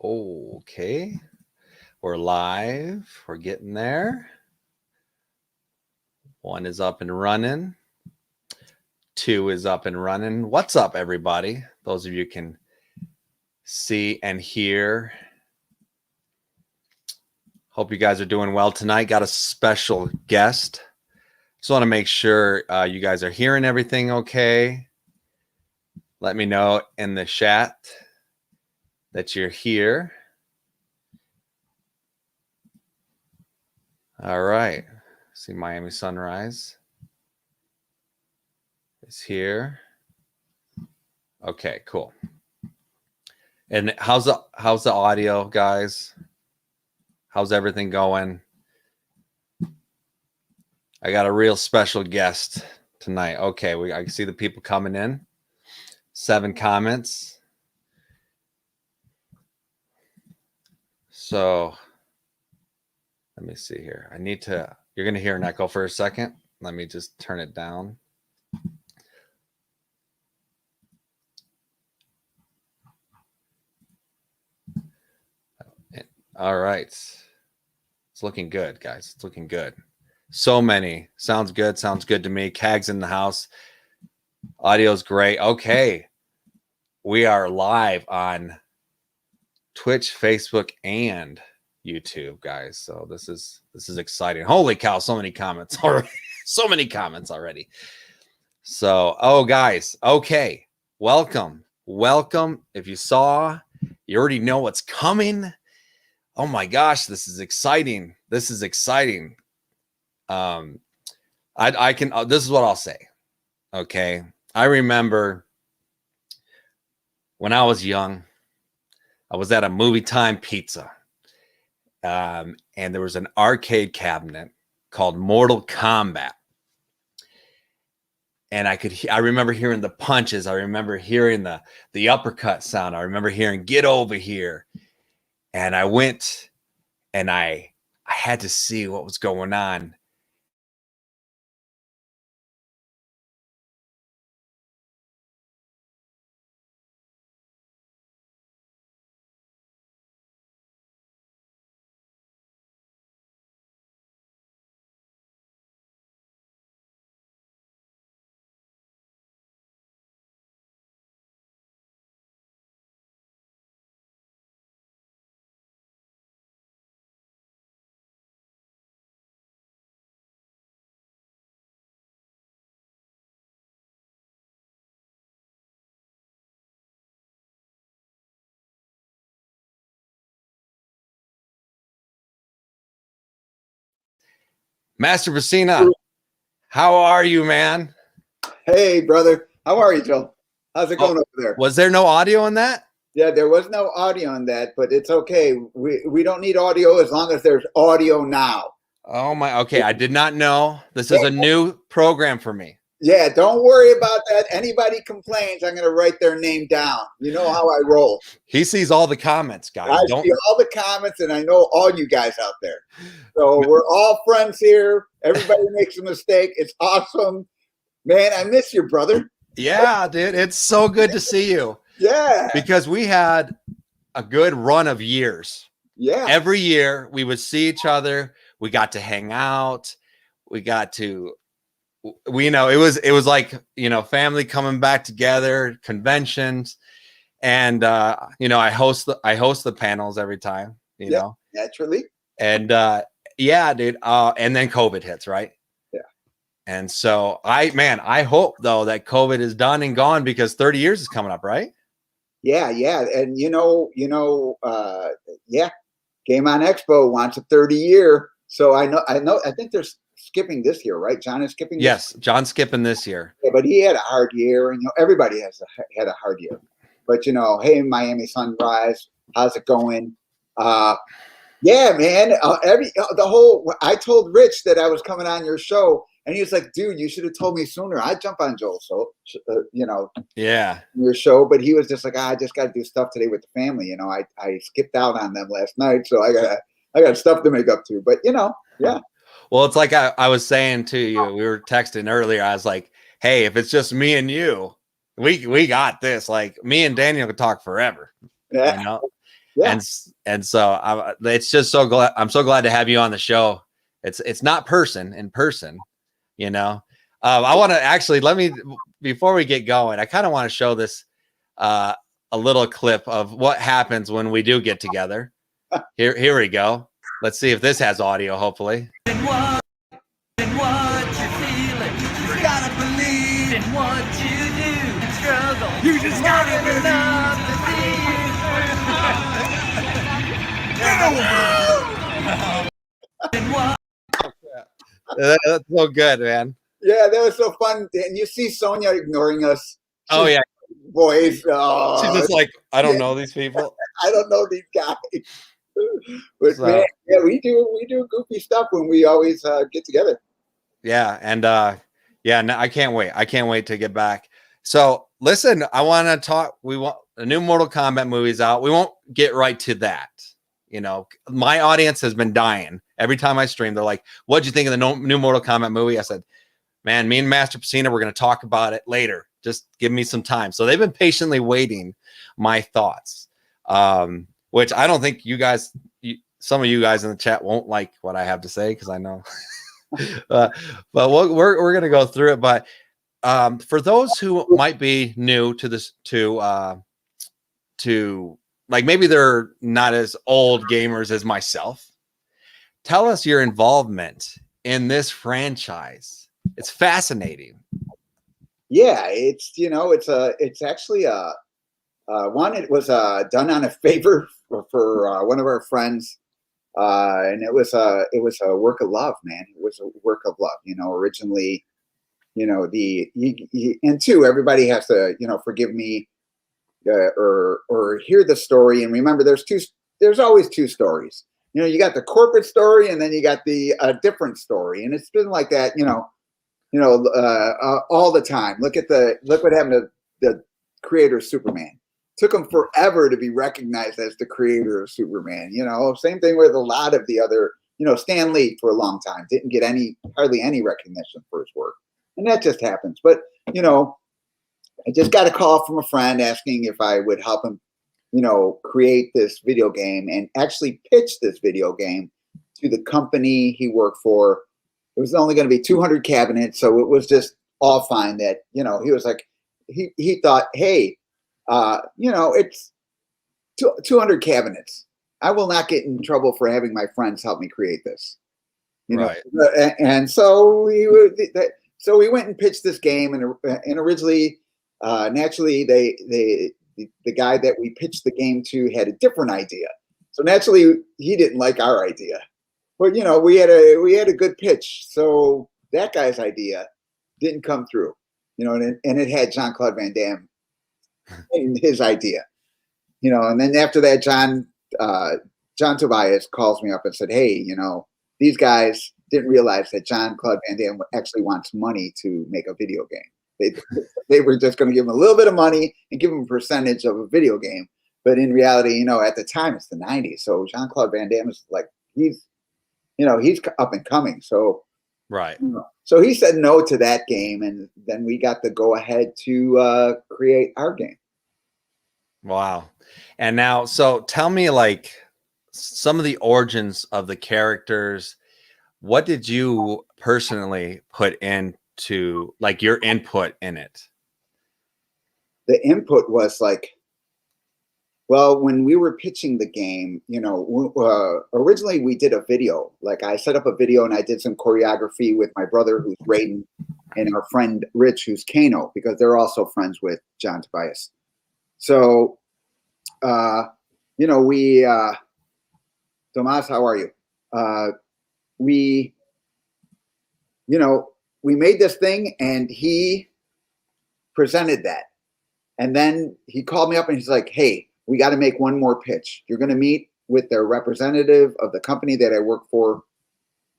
Okay. We're live. We're getting there. 1 is up and running. 2 is up and running. What's up, everybody? Those of you can see and hear. Hope you guys are doing well tonight. Got a special guest. Just want to make sure you guys are hearing everything okay. Let me know in the chat that you're here. All right. See Miami Sunrise is here. Okay, cool. And how's the audio, guys? How's everything going? I got a real special guest tonight. Okay, I see the people coming in. 7 comments. So let me see here. You're going to hear an echo for a second. Let me just turn it down. All right. It's looking good, guys. It's looking good. So many. Sounds good. Sounds good to me. Cag's in the house. Audio's great. Okay. We are live on Twitch, Facebook, and YouTube, guys. So this is exciting. Holy cow, so many comments already. So many comments already. So, guys, okay. Welcome. If you saw, you already know what's coming. Oh my gosh, this is exciting. This is what I'll say. Okay. I remember when I was young, I was at a Movie Time Pizza. And there was an arcade cabinet called Mortal Kombat. And I remember hearing the punches. I remember hearing the uppercut sound. I remember hearing "Get over here." And I went and I had to see what was going on. Master Pesina, how are you, man? Hey, brother. How are you, Joe? How's it going over there? Was there no audio on that? Yeah, there was no audio on that, but it's okay. We don't need audio as long as there's audio now. Oh, my. Okay, I did not know. This is a new program for me. Yeah, don't worry about that. Anybody complains, I'm going to write their name down. You know how I roll. He sees all the comments, guys. I see all the comments, and I know all you guys out there. So we're all friends here. Everybody makes a mistake. It's awesome. Man, I miss you, brother. Yeah, dude. It's so good to see you. Yeah. Because we had a good run of years. Yeah. Every year we would see each other. We got to hang out. We got to, it was like, family coming back together, conventions. And, I host the panels every time, you know. Naturally. And, yeah, dude. And then COVID hits, right? Yeah. And so I hope though that COVID is done and gone because 30 years is coming up, right? Yeah. And Game On Expo wants a 30-year. So I think they're skipping this year, right? John is skipping. Yes, John's skipping this year. Yeah, but he had a hard year, and everybody had a hard year. But hey, Miami Sunrise, how's it going? Yeah, man. I told Rich that I was coming on your show, and he was like, "Dude, you should have told me sooner. I'd jump on Joel." So, yeah, your show. But he was just like, "I just got to do stuff today with the family." I skipped out on them last night, so I got stuff to make up to. But yeah. Well, it's like I was saying to you. We were texting earlier. I was like, "Hey, if it's just me and you, we got this. Like me and Daniel could talk forever." Yeah. Yeah. And so it's just so glad. I'm so glad to have you on the show. It's not in person, you know. I want to actually before we get going, I kind of want to show this a little clip of what happens when we do get together. Here we go. Let's see if this has audio. Hopefully. What you're feeling, you just gotta believe in what you do. Struggle, you just gotta believe enough to see you That's so good, man. Yeah, that was so fun. And you see Sonia ignoring us. Oh yeah, boys. she's just like, I don't know these people. I don't know these guys. But So, man, yeah, we do goofy stuff when we always get together. Yeah, and no, I can't wait. I can't wait to get back. So listen, I want to talk. We want a new Mortal Kombat movie's out. We won't get right to that. You know, my audience has been dying. Every time I stream, they're like, "What'd you think of the new Mortal Kombat movie?" I said, "Man, me and Master Pesina, we're going to talk about it later. Just give me some time." So they've been patiently waiting my thoughts, which I don't think you guys, some of you guys in the chat won't like what I have to say because I know. But we're going to go through it. But for those who might be new to this, to like maybe they're not as old gamers as myself, tell us your involvement in this franchise. It's fascinating. Yeah, it's it's actually one. It was done on a favor for one of our friends, and it was a work of love, man. It was a work of love. Originally, and two, everybody has to forgive me or hear the story and remember there's always two stories. You got the corporate story and then you got the different story, and it's been like that all the time. Look what happened to the creator of Superman. Took him forever to be recognized as the creator of Superman. Same thing with a lot of the other, Stan Lee for a long time didn't get hardly any recognition for his work, and that just happens. But I just got a call from a friend asking if I would help him, create this video game and actually pitch this video game to the company he worked for. It was only going to be 200 cabinets, so it was just all fine. That he was like, he thought, hey, it's 200 cabinets. I will not get in trouble for having my friends help me create this. Right. And so we went and pitched this game, and originally. Naturally, the guy that we pitched the game to had a different idea. So naturally, he didn't like our idea. But we had a good pitch. So that guy's idea didn't come through. And it had Jean-Claude Van Damme in his idea. And then after that, John Tobias calls me up and said, "Hey, these guys didn't realize that Jean-Claude Van Damme actually wants money to make a video game. They were just going to give him a little bit of money and give him a percentage of a video game. But in reality, at the time it's the 90s. So Jean-Claude Van Damme is like, he's up and coming. So, right. So he said no to that game. And then we got the go ahead to create our game. Wow. And now, so tell me like some of the origins of the characters. What did you personally put into like your input in it? The input was like, well, when we were pitching the game, originally we did a video. Like I set up a video and I did some choreography with my brother, who's Raiden, and our friend Rich, who's Kano, because they're also friends with John Tobias. So, we, Tomas, how are you? We made this thing and he presented that. And then he called me up and he's like, "Hey, we got to make one more pitch. You're going to meet with the representative of the company that I work for.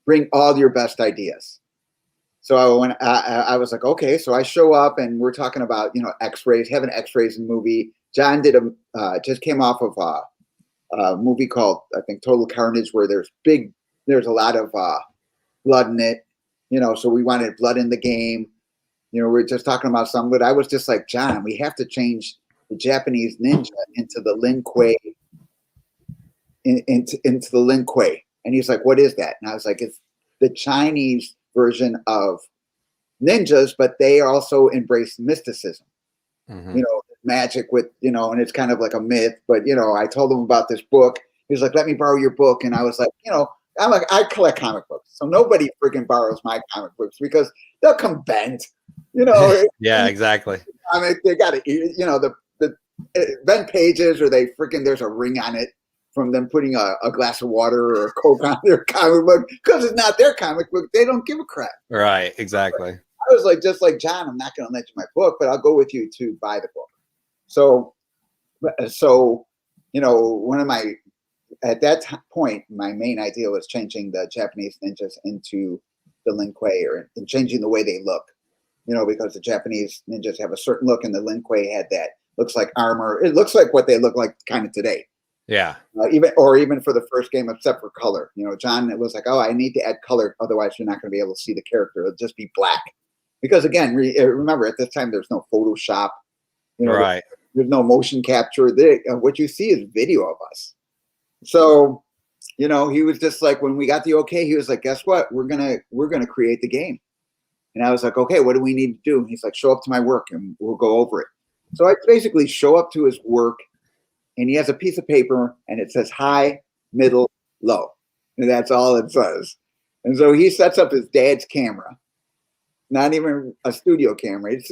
Bring all your best ideas." So I was like, okay. So I show up and we're talking about, X-rays, having X-rays in the movie. John just came off of a movie called, I think, Total Carnage, where there's a lot of blood in it. So we wanted blood in the game. We're just talking about something, but I was just like, "John, we have to change the Japanese ninja into the Lin Kuei into the Lin Kuei. And he's like, what is that? And I was like, it's the Chinese version of ninjas, but they also embrace mysticism, magic with, and it's kind of like a myth. But, I told him about this book. He was like, let me borrow your book. And I was like, I'm like, I collect comic books. So nobody freaking borrows my comic books because they'll come bent, Yeah, exactly. They got to, the bent pages, or there's a ring on it from them putting a glass of water or a Coke on their comic book because it's not their comic book. They don't give a crap. Right, exactly. I was like, just like John, I'm not going to lend you my book, but I'll go with you to buy the book. So, one of my, at that point, my main idea was changing the Japanese ninjas into the Lin Kuei, and changing the way they look, because the Japanese ninjas have a certain look, and the Lin Kuei had that looks like armor. It looks like what they look like kind of today. Yeah. Even for the first game, except for color. John was like, oh, I need to add color. Otherwise, you're not going to be able to see the character. It'll just be black. Because again, remember at this time, there's no Photoshop. Right. There's no motion capture. What you see is video of us. So, he was just like, when we got the okay, he was like, guess what? We're gonna create the game. And I was like, okay, what do we need to do? And he's like, show up to my work and we'll go over it. So I basically show up to his work, and he has a piece of paper and it says high, middle, low. And that's all it says. And so he sets up his dad's camera, not even a studio camera. It's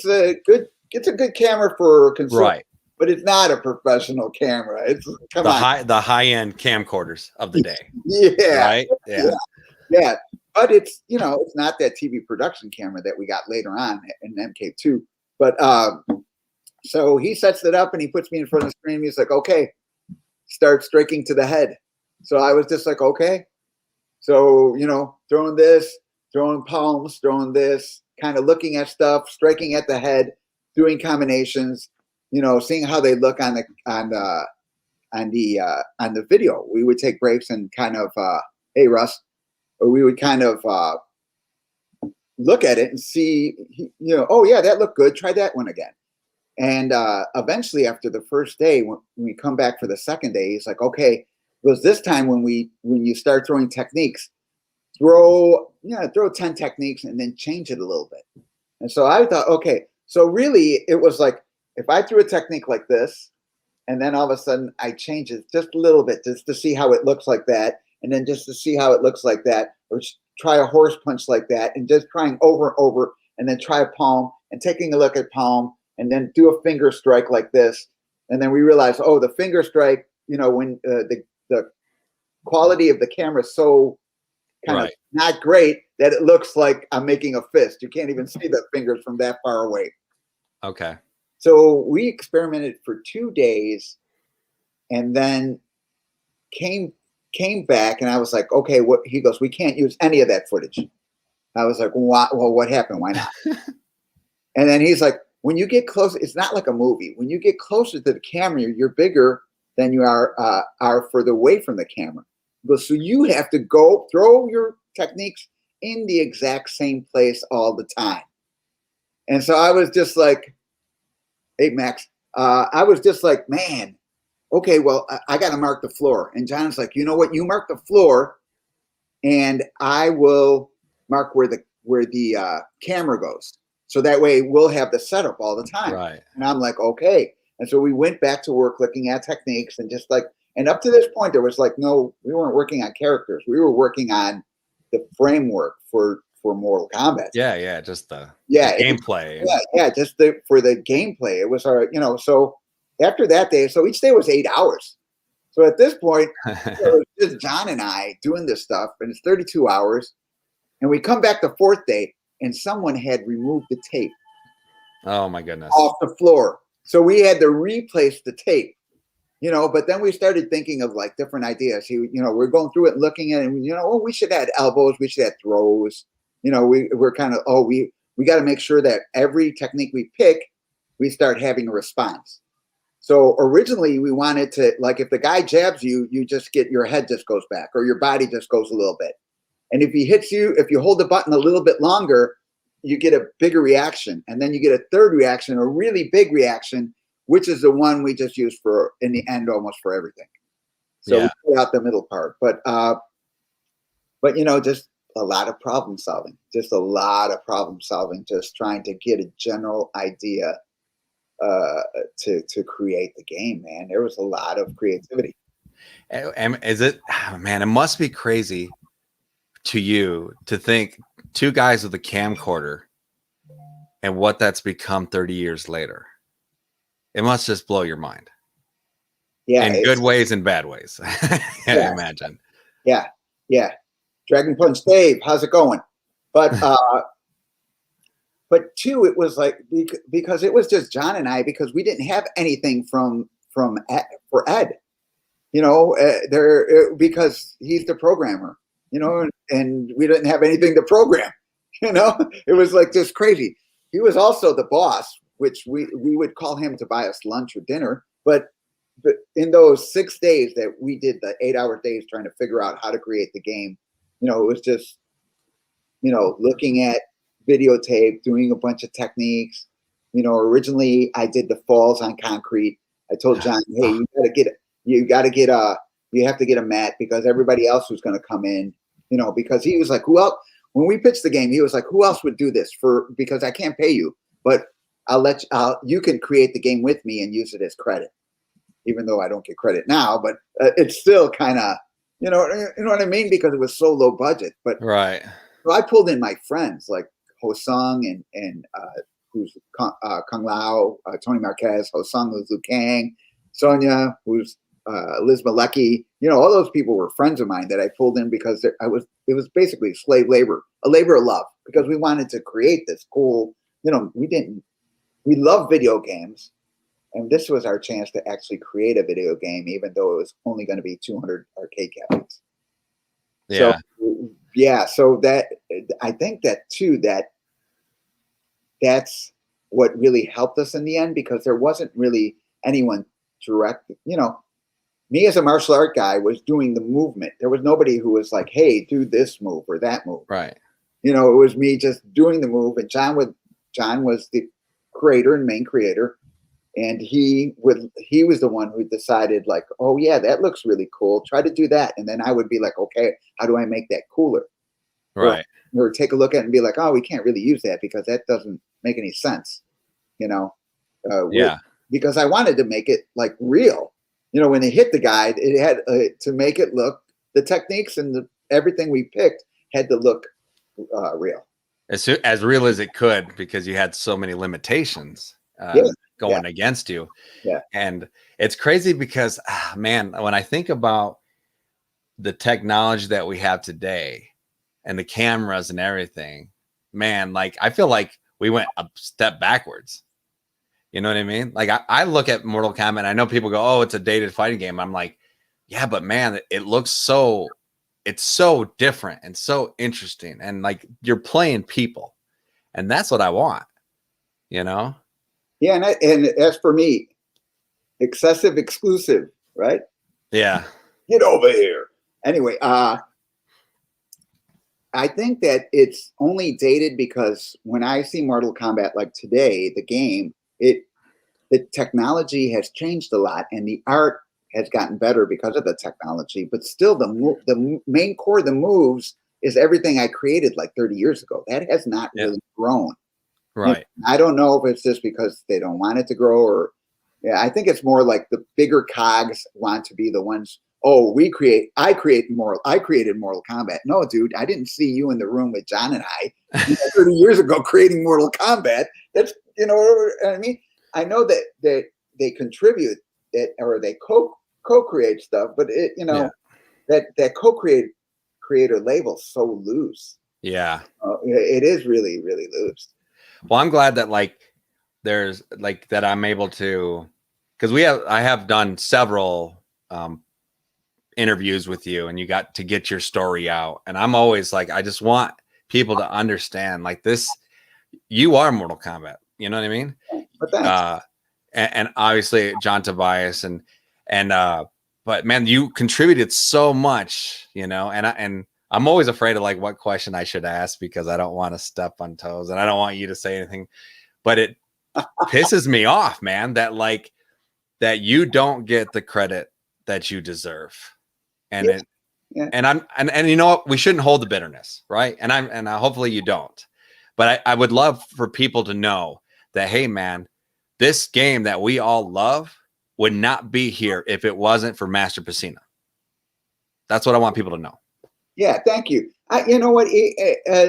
a good camera for consumer, right, but it's not a professional camera. It's the high end camcorders of the day. Yeah. Right. Yeah. But it's it's not that TV production camera that we got later on in MK2. But so he sets it up and he puts me in front of the screen. He's like, okay, start striking to the head. So I was just like, okay. So, throwing this, throwing palms, throwing this, kind of looking at stuff, striking at the head, doing combinations, seeing how they look on the video. We would take breaks and kind of, hey, Russ, or we would kind of look at it and see, oh yeah, that looked good. Try that one again. And eventually, after the first day, when we come back for the second day, he's like, okay, it was this time when you start throwing techniques, throw 10 techniques and then change it a little bit. And so I thought, okay, so really it was like, if I threw a technique like this, and then all of a sudden I change it just a little bit just to see how it looks like that, and then just to see how it looks like that, or try a horse punch like that, and just trying over and over, and then try a palm, and taking a look at palm, and then do a finger strike like this. And then we realized, oh, the finger strike, when the quality of the camera is so kind of not great that it looks like I'm making a fist. You can't even see the fingers from that far away. Okay. So we experimented for 2 days, and then came back, and I was like, okay, what? He goes, we can't use any of that footage. I was like, well, what happened? Why not? And then he's like, when you get close, it's not like a movie. When you get closer to the camera, you're bigger than you are further away from the camera. He goes, so you have to go throw your techniques in the exact same place all the time. And so I was just like, hey, Max, I was just like, man, okay, well, I got to mark the floor. And John's like, you know what? You mark the floor, and I will mark where the camera goes. So that way we'll have the setup all the time. Right. And I'm like, okay. And so we went back to work looking at techniques, and just like, and up to this point, there was like, no, we weren't working on characters. We were working on the framework for Mortal Kombat. Yeah. Just the gameplay. Just for the gameplay. It was our, so after that day, so each day was 8 hours. So at this point, it was just John and I doing this stuff, and it's 32 hours. And we come back the fourth day, and someone had removed the tape. Oh my goodness. Off the floor. So we had to replace the tape, but then we started thinking of like different ideas. We're going through it and looking at it, and, we should add elbows. We should add throws. We're kind of, we got to make sure that every technique we pick, we start having a response. So originally we wanted to, like, if the guy jabs you, you just get, your head just goes back, or your body just goes a little bit. And if he hits you, if you hold the button a little bit longer, you get a bigger reaction. And then you get a third reaction, a really big reaction, which is the one we just use for, in the end, almost for everything. So Yeah. we put out the middle part, but you know, just a lot of problem solving, just trying to get a general idea to create the game, man. There was a lot of creativity. And is it, oh, man, it must be crazy to you to think two guys with a camcorder and what that's become 30 years later. It must just blow your mind. Yeah, In good ways and bad ways. I imagine. Yeah. Dragon Punch Dave, how's it going? But but two, it was like because it was just John and I, because we didn't have anything for Ed, you know, because he's the programmer, you know, and we didn't have anything to program, you know. It was like just crazy. He was also the boss, which we would call him to buy us lunch or dinner, but in those 6 days that we did the 8-hour days trying to figure out how to create the game, you know, it was just, you know, looking at videotape, doing a bunch of techniques. You know, originally I did the falls on concrete. I told John, hey, you have to get a mat because everybody else was going to come in, you know, because he was like, who else? When we pitched the game, he was like, who else would do this because I can't pay you, but you can create the game with me and use it as credit, even though I don't get credit now, but it's still kind of, you know what I mean? Because it was so low budget, but right. So I pulled in my friends like Hosung and who's Kung Lao, Tony Marquez, Hosung who's Liu Kang, Sonia who's Liz Malecki. You know, all those people were friends of mine that I pulled in because it was basically slave labor, a labor of love, because we wanted to create this cool, you know, we love video games. And this was our chance to actually create a video game, even though it was only going to be 200 arcade cabinets. Yeah. So that, I think that too, that's what really helped us in the end, because there wasn't really anyone direct, you know, me as a martial art guy was doing the movement. There was nobody who was like, hey, do this move or that move. Right. You know, it was me just doing the move, and John was the creator and main creator. And he was the one who decided, like, oh yeah, that looks really cool. Try to do that. And then I would be like, okay, how do I make that cooler? Right. Or take a look at it and be like, oh, we can't really use that because that doesn't make any sense. You know? Because I wanted to make it like real. You know, when they hit the guy, it had to make it look, the techniques and everything we picked had to look real. As real as it could, because you had so many limitations. Going against you. Yeah. And it's crazy because, man, when I think about the technology that we have today and the cameras and everything, man, like I feel like we went a step backwards. You know what I mean? Like I look at Mortal Kombat, I know people go, oh, it's a dated fighting game. I'm like, yeah, but man, it looks it's so different and so interesting. And like you're playing people, and that's what I want, you know? Yeah, and as for me, excessive exclusive, right? Yeah. Get over here. Anyway, I think that it's only dated because when I see Mortal Kombat like today, the game, the technology has changed a lot, and the art has gotten better because of the technology. But still, the main core of the moves is everything I created like 30 years ago. That has not really grown. Right. I don't know if it's just because they don't want it to grow, or I think it's more like the bigger cogs want to be the ones. Oh, I created Mortal Kombat. No, dude, I didn't see you in the room with John and I 30 years ago creating Mortal Kombat. That's, you know what I mean? I know that they contribute it, or they co-create stuff, but it, you know, that creator label's so loose. Yeah. It is really, really loose. Well, I'm glad that like there's like that I'm able to, because I have done several interviews with you, and you got to get your story out. And I'm always like, I just want people to understand like this, you are Mortal Kombat. You know what I mean? And obviously John Tobias and but man, you contributed so much, you know, and I'm always afraid of like what question I should ask, because I don't want to step on toes and I don't want you to say anything, but it pisses me off, man, that you don't get the credit that you deserve. And Yeah. it, Yeah. and you know what? We shouldn't hold the bitterness, right? And hopefully you don't. But I would love for people to know that, hey, man, this game that we all love would not be here if it wasn't for Master Pesina. That's what I want people to know. Yeah, thank you. You know what?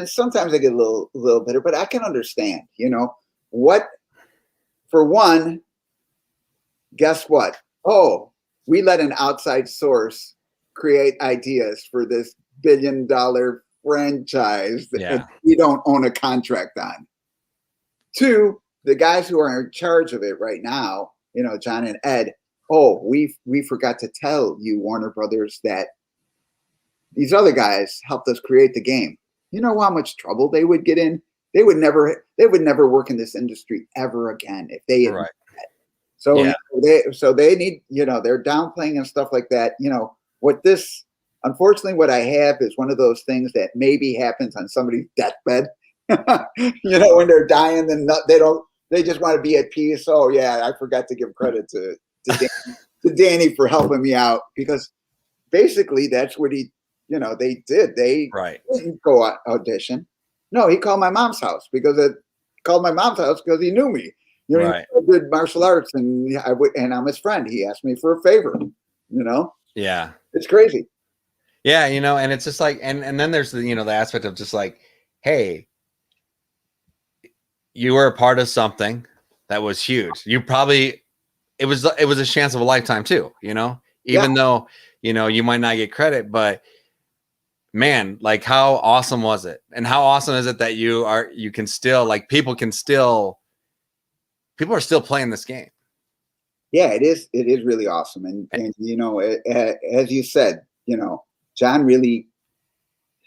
Sometimes I get a little bitter, but I can understand. You know what? For one, guess what? Oh, we let an outside source create ideas for this billion-dollar franchise that we don't own a contract on. Two, the guys who are in charge of it right now, you know, John and Ed. Oh, we forgot to tell you, Warner Brothers, that these other guys helped us create the game. You know how much trouble they would get in? They would never work in this industry ever again if they had. So you know, they need, you know, they're downplaying and stuff like that. You know, unfortunately, what I have is one of those things that maybe happens on somebody's deathbed. You know, when they're dying, then they just want to be at peace. Oh yeah, I forgot to give credit to Danny for helping me out, because basically that's what they did. They didn't go audition. No, he called my mom's house because he knew me. You know, he did martial arts, and I'm his friend. He asked me for a favor. You know. Yeah. It's crazy. Yeah, you know, and it's just like, and then there's the, you know, the aspect of just like, hey, you were a part of something that was huge. You probably, it was a chance of a lifetime too, you know, even though, you know, you might not get credit, but man, like how awesome was it? And how awesome is it that you can still, like, people are still playing this game. Yeah, it is really awesome. And you know, as you said, you know, John really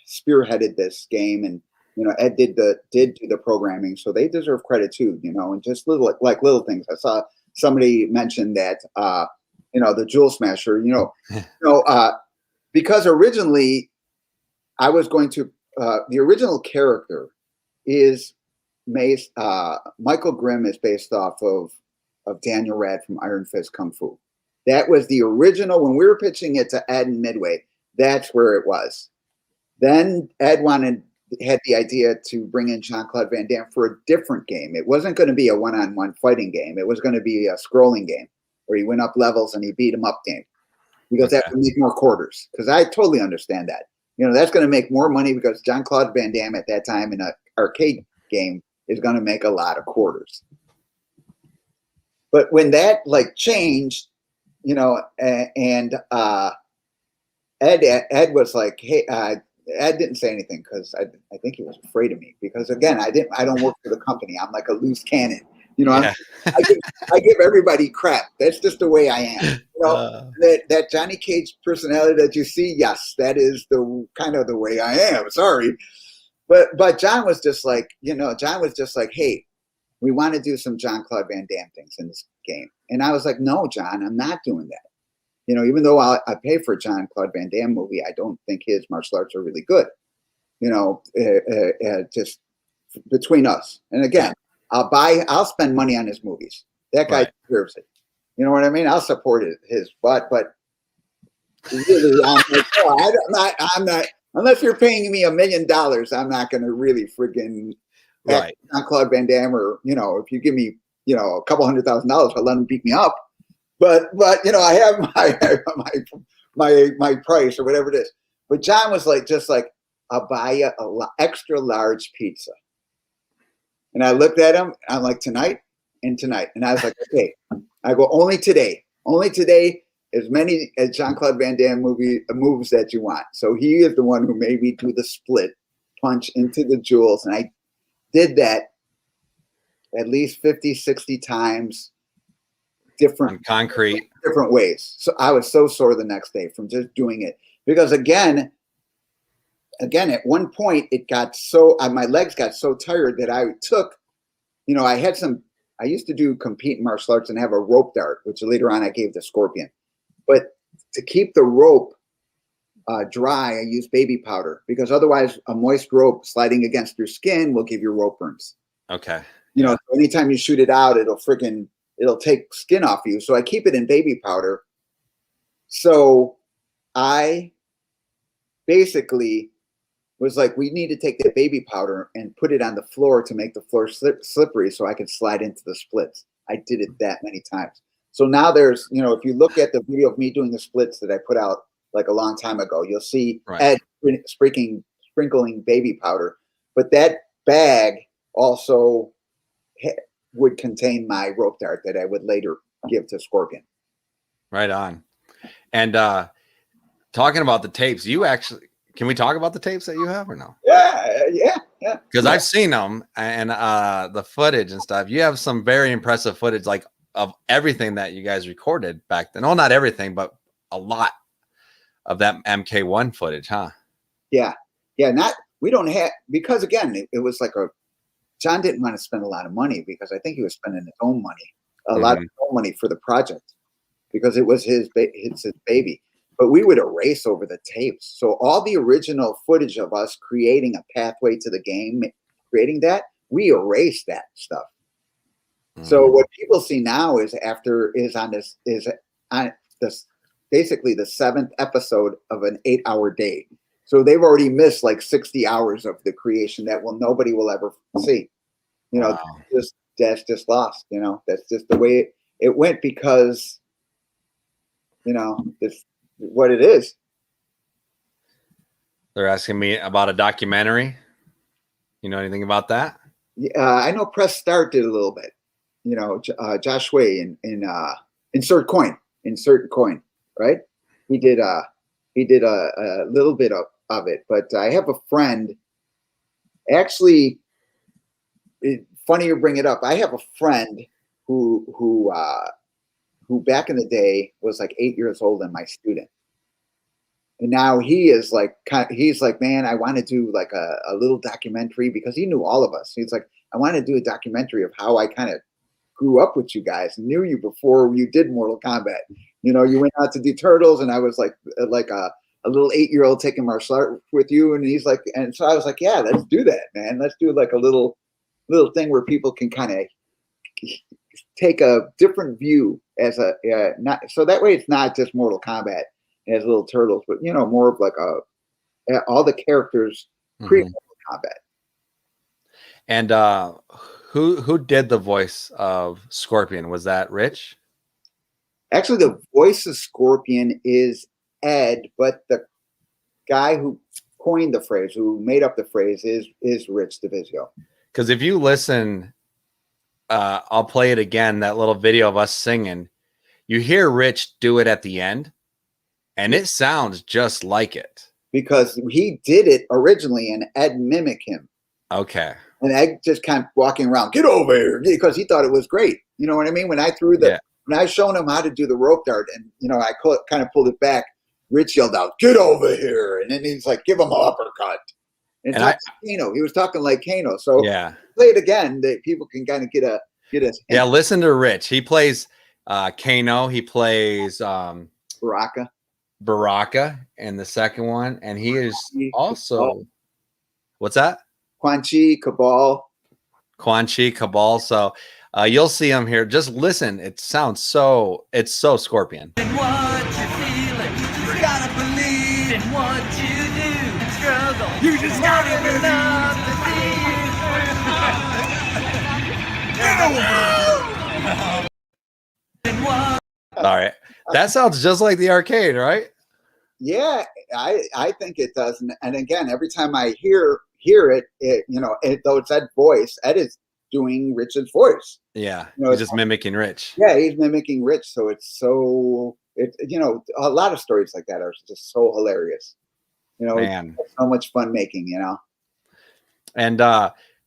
spearheaded this game, and you know, Ed did do the programming, so they deserve credit too. You know, and just little things. I saw somebody mention that you know, the Jewel Smasher. You know, because originally I was going to the original character is Michael Grimm is based off of Daniel Rad from Iron Fist Kung Fu. That was the original. When we were pitching it to Ed and Midway, that's where it was. Then Ed had the idea to bring in Jean-Claude Van Damme for a different game. It wasn't going to be a one-on-one fighting game. It was going to be a scrolling game where he went up levels and he beat him up game, because that would make more quarters. Because I totally understand that. You know, that's going to make more money, because Jean-Claude Van Damme at that time in an arcade game is going to make a lot of quarters. But when that like changed, you know, and Ed was like, hey, Ed didn't say anything because I think he was afraid of me, because again, I don't work for the company. I'm like a loose cannon. You know, I give everybody crap. That's just the way I am. You know, that Johnny Cage personality that you see, yes, that is the kind of the way I am. Sorry. But John was just like, you know, hey, we want to do some Jean-Claude Van Damme things in this game. And I was like, no, John, I'm not doing that. You know, even though I pay for a Jean-Claude Van Damme movie, I don't think his martial arts are really good. You know, just between us. And again, I'll spend money on his movies. That guy deserves it. You know what I mean? I'll support his butt, but really, I'm like, oh, I'm not, unless you're paying me $1 million, I'm not going to really friggin' Jean-Claude Van Damme, or, you know, if you give me, you know, a couple $100,000, I'll let him beat me up. But you know, I have my price or whatever it is. But John was like, just like, I'll buy you a extra large pizza. And I looked at him. I'm like, tonight and tonight. And I was like, okay. I go, only today. As many as Jean-Claude Van Damme moves that you want. So he is the one who made me do the split punch into the jewels. And I did that at least 50, 60 times. Different ways. So I was so sore the next day from just doing it, because again, at one point it got so, my legs got so tired that I took, you know, I used to compete in martial arts and have a rope dart, which later on I gave to Scorpion. But to keep the rope dry, I use baby powder, because otherwise a moist rope sliding against your skin will give you rope burns. Okay. You know, anytime you shoot it out, it'll take skin off you. So I keep it in baby powder. So I basically was like, we need to take the baby powder and put it on the floor to make the floor slippery so I could slide into the splits. I did it that many times. So now there's, you know, if you look at the video of me doing the splits that I put out like a long time ago, you'll see Ed sprinkling baby powder. But that bag also would contain my rope dart that I would later give to Scorpion. Right on. And talking about the tapes, you actually, can we talk about the tapes that you have or no? Yeah. Because I've seen them and the footage and stuff. You have some very impressive footage, like of everything that you guys recorded back then. No, not everything, but a lot of that MK1 footage, huh? Yeah. We don't have, because again, it was like John didn't want to spend a lot of money because I think he was spending his own money, a lot of his own money for the project because it was his baby. But we would erase over the tapes. So all the original footage of us creating a pathway to the game, creating that, we erased that stuff. So what people see now is on this basically the 7th episode of an 8-hour day. So they've already missed like 60 hours of the creation that nobody will ever see. You know, that's just lost. You know, that's just the way it went because, you know, it's what it is. They're asking me about a documentary. You know anything about that? I know Press Start did a little bit. You know, Josh Way in Insert Coin, right? He did a little bit of it, but I have a friend. Actually, funny you bring it up. I have a friend who back in the day was like 8 years old and my student. And now he is like, he's like, man, I want to do like a little documentary because he knew all of us. He's like, I want to do a documentary of how I kind of grew up with you guys, knew you before you did Mortal Kombat. You know, you went out to do Turtles and I was like a little 8-year-old taking martial art with you. And he's like, and so I was like, yeah, let's do that, man. Let's do like a little thing where people can kind of take a different view as not, so that way it's not just Mortal Kombat as little turtles, but you know, more of like all the characters pre-Mortal Kombat. And who did the voice of Scorpion? Was that Rich? Actually, the voice of Scorpion is Ed, but the guy who coined the phrase, who made up the phrase, is Rich DeVizio. Because if you listen, I'll play it again, that little video of us singing. You hear Rich do it at the end, and it sounds just like it. Because he did it originally, and Ed mimicked him. Okay. And Ed just kind of walking around, get over here, because he thought it was great. You know what I mean? When I threw when I showed him how to do the rope dart, and you know, I kind of pulled it back, Rich yelled out, get over here. And then he's like, give him an uppercut. And Kano, he was talking like Kano. So play it again that people can kind of get a listen to Rich. He plays Kano, he plays Baraka in the second one, and he is also what's that? Quan Chi Cabal. So you'll see him here. Just listen. It sounds it's so Scorpion. In what you're feeling, you gotta believe in what you do and struggle. You just gotta enough to see you through. All right. That sounds just like the arcade, right? Yeah, I think it does. And again, every time I hear it, you know, though it's Ed's voice, Ed is doing Rich's voice. Yeah, you know, he's just mimicking Rich. Yeah, he's mimicking Rich. So you know, a lot of stories like that are just so hilarious. You know, it's so much fun making, you know. And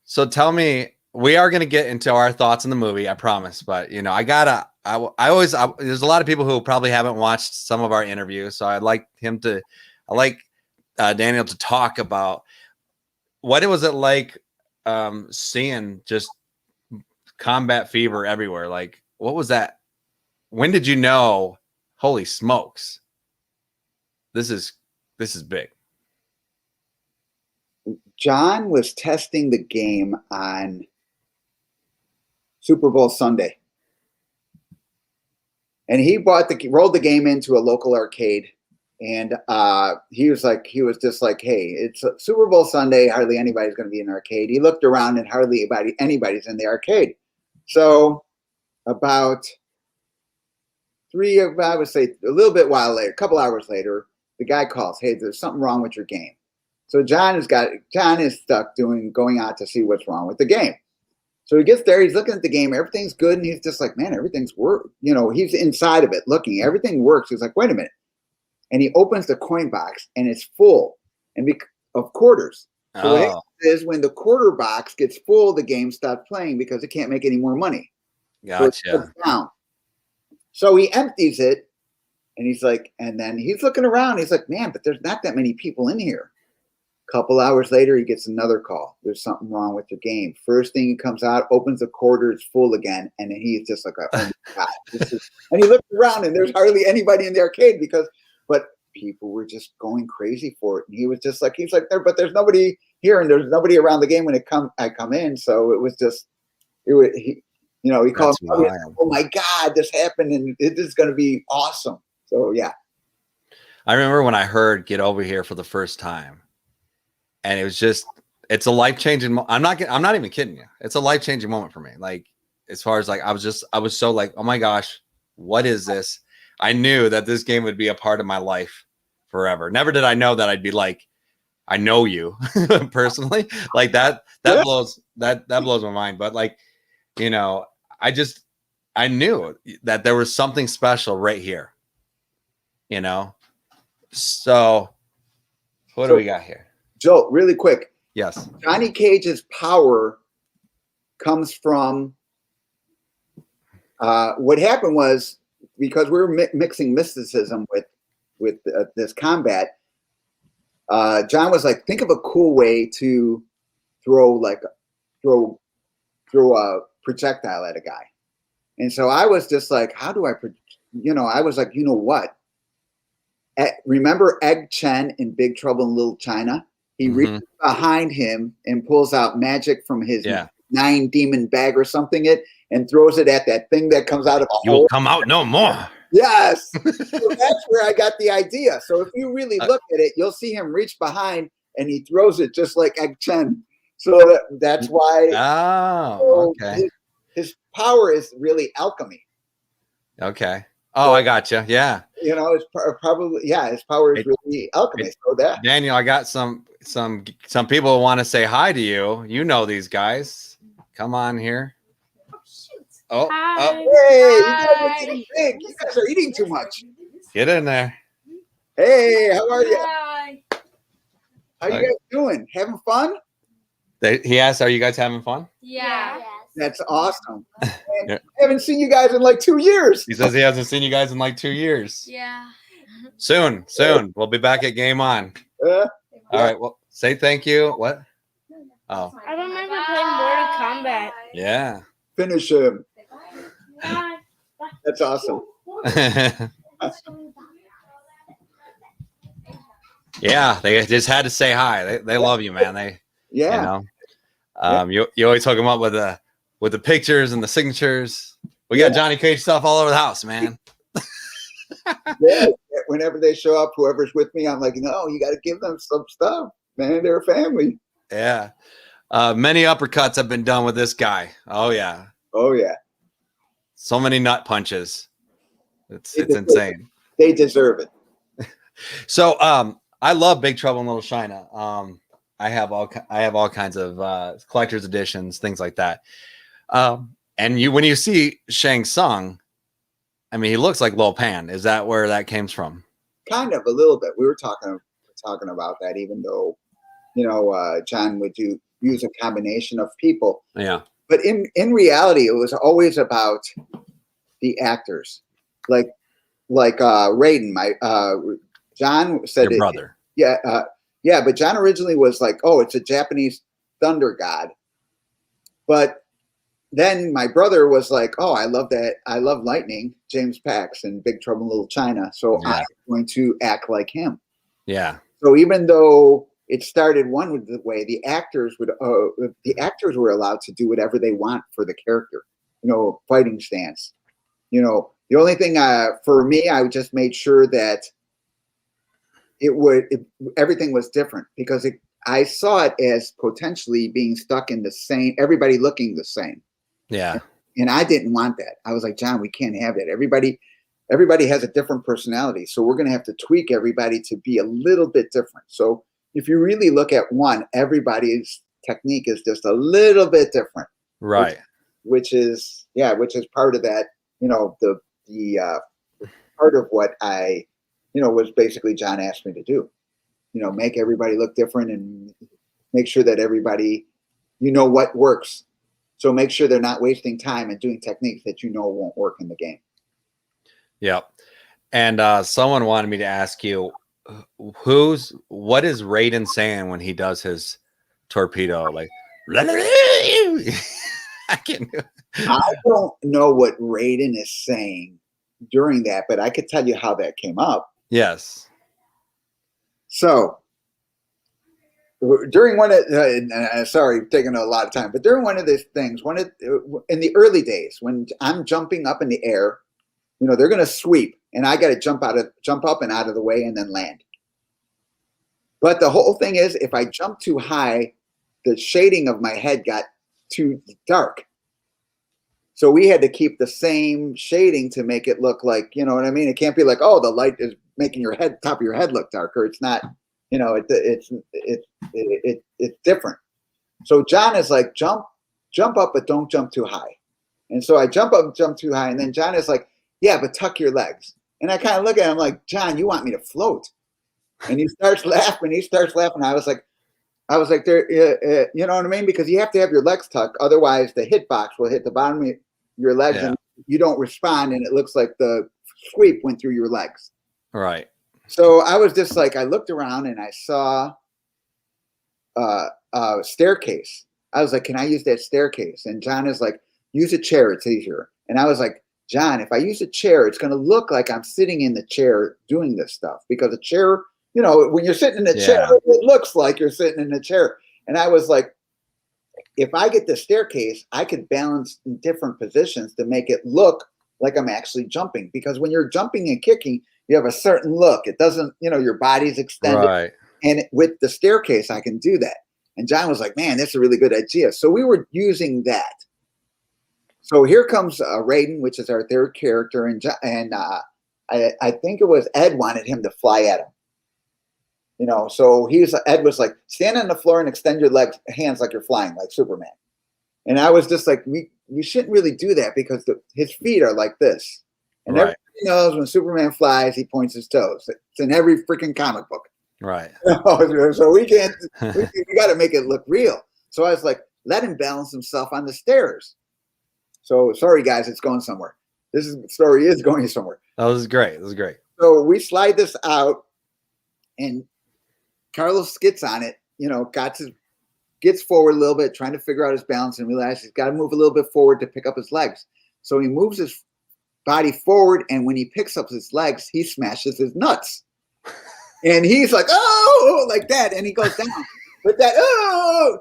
so tell me, we are going to get into our thoughts on the movie, I promise. But, you know, there's a lot of people who probably haven't watched some of our interviews. So I'd like Daniel to talk about what it was like seeing just combat fever everywhere. Like, what was that? When did you know, holy smokes, this is big? John was testing the game on Super Bowl Sunday. And he rolled the game into a local arcade. And he was just like, hey, it's a Super Bowl Sunday. Hardly anybody's going to be in an arcade. He looked around and hardly anybody's in the arcade. So about I would say a little bit while later, a couple hours later, the guy calls, hey, there's something wrong with your game. So John is stuck going out to see what's wrong with the game. So he gets there, he's looking at the game, everything's good, and he's just like, man, everything's he's inside of it looking, everything works. He's like, wait a minute. And he opens the coin box and it's full of quarters. So what happens is when the quarter box gets full, the game stops playing because it can't make any more money. Gotcha. So he empties it, and he's like, and then he's looking around. He's like, man, but there's not that many people in here. A couple hours later, he gets another call. There's something wrong with your game. First thing he comes out, opens the quarter, it's full again, and then he's just like, oh my God. And he looked around, and there's hardly anybody in the arcade but people were just going crazy for it. And he was like, but there's nobody here, and there's nobody around the game when I come in. So it was just, he called me, oh my God, this happened, and this is going to be awesome. So yeah. I remember when I heard Get Over Here for the first time, and it was just, it's a life-changing I'm not even kidding you. It's a life-changing moment for me. Like, as far as like, I was so like, oh my gosh, what is this? I knew that this game would be a part of my life forever. Never did I know that I'd be like, I know you personally. Like that blows my mind. But like, I knew that there was something special right here, So what do we got here? Joe, really quick. Yes. Johnny Cage's power comes from what happened was, because we were mixing mysticism with this combat, John was like, think of a cool way to throw a projectile at a guy. And so I was just like, how do I was like, what? Remember Egg Chen in Big Trouble in Little China? He reaches behind him and pulls out magic from his 9 demon bag or something and throws it at that thing that comes out of a hole. You'll come out no more. Yes. So that's where I got the idea. So if you really look at it, you'll see him reach behind and he throws it just like Egg Chen. So that's why. Oh, okay. His power is really alchemy. Okay. Oh, I gotcha. Yeah. It's probably, his power is really alchemy. So that. Daniel, I got some people who want to say hi to you. You know these guys. Come on here. Oh, hi. Hey, you guys are getting big. You guys are eating too much. Get in there. Hey, how are you? Hi. How you guys doing? Having fun? He asked, are you guys having fun? Yeah. That's awesome. I haven't seen you guys in like 2 years. He says he hasn't seen you guys in like 2 years. Yeah. Soon. We'll be back at Game On. All right. Well, say thank you. What? Oh. I remember playing Mortal Kombat. Yeah. Finish him. That's awesome. Yeah, they just had to say hi. They love you, man. You always hook them up with the pictures and the signatures. We got Johnny Cage stuff all over the house, man. Yeah, whenever they show up, whoever's with me, I'm like, no, you got to give them some stuff, man. They're a family. Yeah. Many uppercuts have been done with this guy. Oh yeah. So many nut punches. It's insane. They deserve it. So I love Big Trouble in Little China. I have all kinds of collector's editions, things like that. And when you see Shang Tsung, I mean, he looks like Lo Pan. Is that where that came from? Kind of, a little bit. We were talking about that, even though, John would use a combination of people. Yeah. But in reality, it was always about the actors, like Raiden. John said your brother. But John originally was like, oh, it's a Japanese thunder god. But then my brother was like, oh, I love that. I love lightning, James Pax and Big Trouble in Little China. So I'm going to act like him. Yeah. So even though it started one way, the actors were allowed to do whatever they want for the character, fighting stance. You know, the only thing for me, I just made sure that everything was different because I saw it as potentially being stuck in the same, everybody looking the same. Yeah. And I didn't want that. I was like, John, we can't have that. Everybody has a different personality. So we're going to have to tweak everybody to be a little bit different. So if you really look at one, everybody's technique is just a little bit different. Right. Which is part of that, you know, the part of what I, you know, was basically John asked me to do, you know, make everybody look different and make sure that everybody, you know, what works. So make sure they're not wasting time and doing techniques that you know won't work in the game. Yep. And someone wanted me to ask you, what is Raiden saying when he does his torpedo? Like, I can't do it. I don't know what Raiden is saying during that, but I could tell you how that came up. Yes. So during one of sorry, taking a lot of time, but during one of these things, in the early days when I'm jumping up in the air, you know, they're going to sweep, and I got to jump up and out of the way and then land. But the whole thing is, if I jump too high, the shading of my head got too dark. So we had to keep the same shading to make it look like, you know what I mean? It can't be like, oh, the light is making your head, top of your head look darker. It's not, you know, it's different. So John is like, jump up, but don't jump too high. And so I jump up, jump too high. And then John is like, yeah, but tuck your legs. And I kind of look at him like, John, you want me to float? And he starts laughing. I was like, there, you know what I mean? Because you have to have your legs tucked. Otherwise, the hitbox will hit the bottom of your legs and you don't respond. And it looks like the sweep went through your legs. Right. So I was just like, I looked around and I saw a staircase. I was like, can I use that staircase? And John is like, use a chair. It's easier. And I was like, John, if I use a chair, it's going to look like I'm sitting in the chair doing this stuff, because a chair, you know, when you're sitting in a chair, it looks like you're sitting in a chair. And I was like, if I get the staircase, I could balance in different positions to make it look like I'm actually jumping. Because when you're jumping and kicking, you have a certain look. It doesn't, you know, your body's extended. Right. And with the staircase, I can do that. And John was like, man, that's a really good idea. So we were using that. So here comes Raiden, which is our third character. And I think it was Ed wanted him to fly at him. You know, so Ed was like, stand on the floor and extend your legs, hands like you're flying, like Superman. And I was just like, we shouldn't really do that because his feet are like this. And everybody knows when Superman flies, he points his toes. It's in every freaking comic book. Right. So we can't, we got to make it look real. So I was like, let him balance himself on the stairs. So sorry, guys, it's going somewhere. This story is going somewhere. That was great. That was great. So we slide this out and Carlos gets on it, you know, gets forward a little bit, trying to figure out his balance and realize he's got to move a little bit forward to pick up his legs. So he moves his body forward, and when he picks up his legs, he smashes his nuts. And he's like, oh, like that, and he goes down. But that, oh,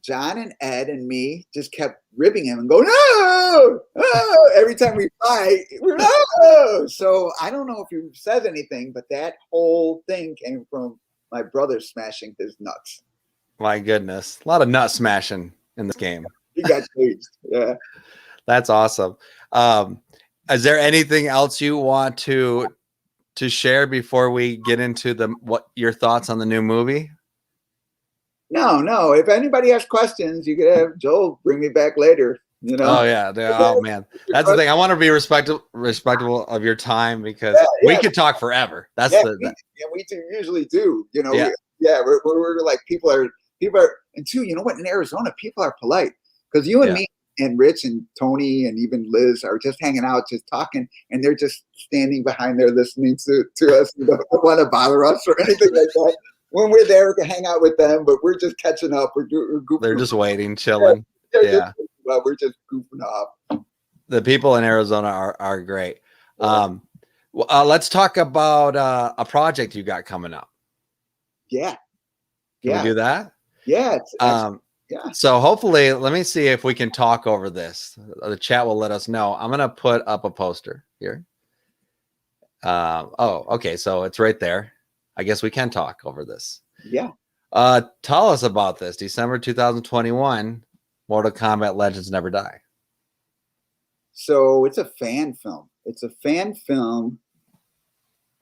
John and Ed and me just kept ribbing him and going, no, oh, every time we fly, no. So I don't know if he says anything, but that whole thing came from my brother smashing his nuts. My goodness. A lot of nut smashing in this game. He got changed. Yeah. That's awesome. Is there anything else you want to share before we get into what your thoughts on the new movie? No. If anybody has questions, you could have Joel bring me back later. You know? Oh yeah. Oh man. That's the thing. I want to be respectable of your time because we could talk forever. That's we usually do. You know, we're like people are, and two, you know what? In Arizona, people are polite because you and me and Rich and Tony and even Liz are just hanging out, just talking, and they're just standing behind there listening to us. They don't want to bother us or anything like that. When we're there, we can hang out with them, but we're just catching up. We're They're just waiting, chilling. We're just goofing off. The people in Arizona are great. Let's talk about a project you got coming up. Yeah. Can we do that? Yeah. Yeah. So hopefully, let me see if we can talk over this. The chat will let us know. I'm gonna put up a poster here. Oh, okay. So it's right there. I guess we can talk over this. Yeah. Tell us about this. December 2021. Mortal Kombat Legends Never Die. So it's a fan film. It's a fan film.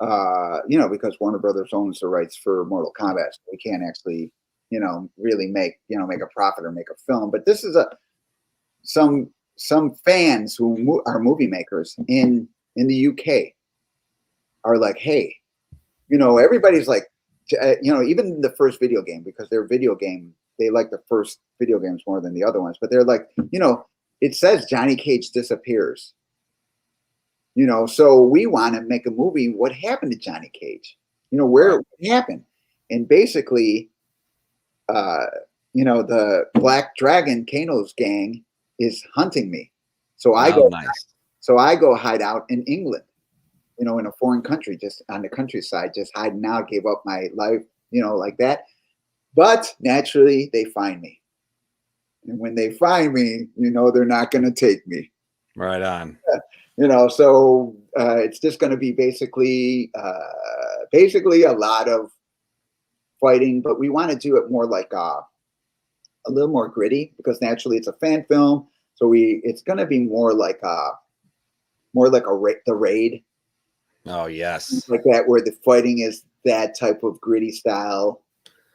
You know, because Warner Brothers owns the rights for Mortal Kombat, so we can't actually, you know, really make a profit or make a film. But this is some fans who are movie makers in the UK are like, hey, you know, everybody's like, you know, even the first video game, because their video game, they like the first video games more than the other ones, but they're like, you know, it says Johnny Cage disappears. You know, so we want to make a movie. What happened to Johnny Cage? You know, what happened? And basically, you know, the Black Dragon Kano's gang is hunting me. So I go hide out in England, you know, in a foreign country, just on the countryside, just hiding out, gave up my life, you know, like that. But naturally, they find me. And when they find me, you know, they're not going to take me. Right on. You know, so it's just going to be basically a lot of fighting, but we want to do it more like a little more gritty, because naturally it's a fan film. So it's going to be more like the Raid. Oh yes, like that, where the fighting is that type of gritty style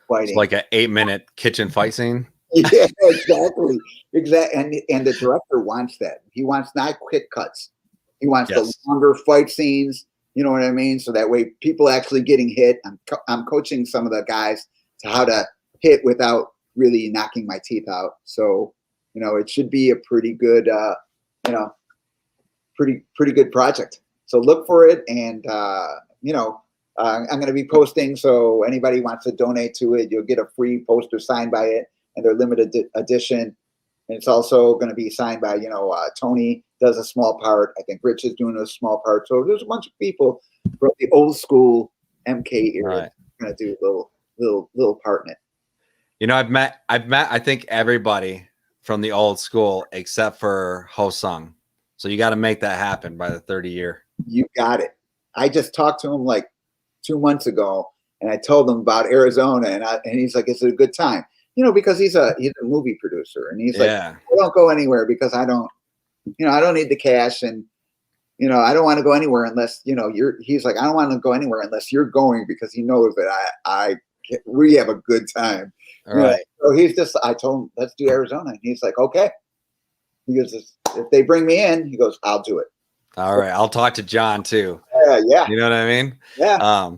fighting. It's like an 8-minute kitchen fight scene. Yeah, exactly. And the director wants that. He wants not quick cuts. He wants the longer fight scenes. You know what I mean? So that way people actually getting hit. I'm coaching some of the guys to how to hit without really knocking my teeth out. So, you know, it should be a pretty good, you know, pretty good project. So look for it. And, you know, I'm going to be posting. So anybody wants to donate to it, you'll get a free poster signed by it. And they're limited edition. And it's also going to be signed by, you know, Tony does a small part. I think Rich is doing a small part. So there's a bunch of people from the old school MK era going to do a little part in it. You know, I've met, I think everybody from the old school except for Ho Sung. So you got to make that happen by the 30 year. You got it. I just talked to him like 2 months ago, and I told him about Arizona, and he's like, "Is it a good time?" You know, because he's a movie producer, and he's like, "I don't go anywhere because I don't need the cash, and you know, I don't want to go anywhere unless, you know, he's like, I don't want to go anywhere unless you're going, because he knows that we have a good time." All right. So I told him, let's do Arizona, and he's like, okay. He goes, if they bring me in, he goes, I'll do it. All right. I'll talk to John too. Yeah. You know what I mean? Yeah.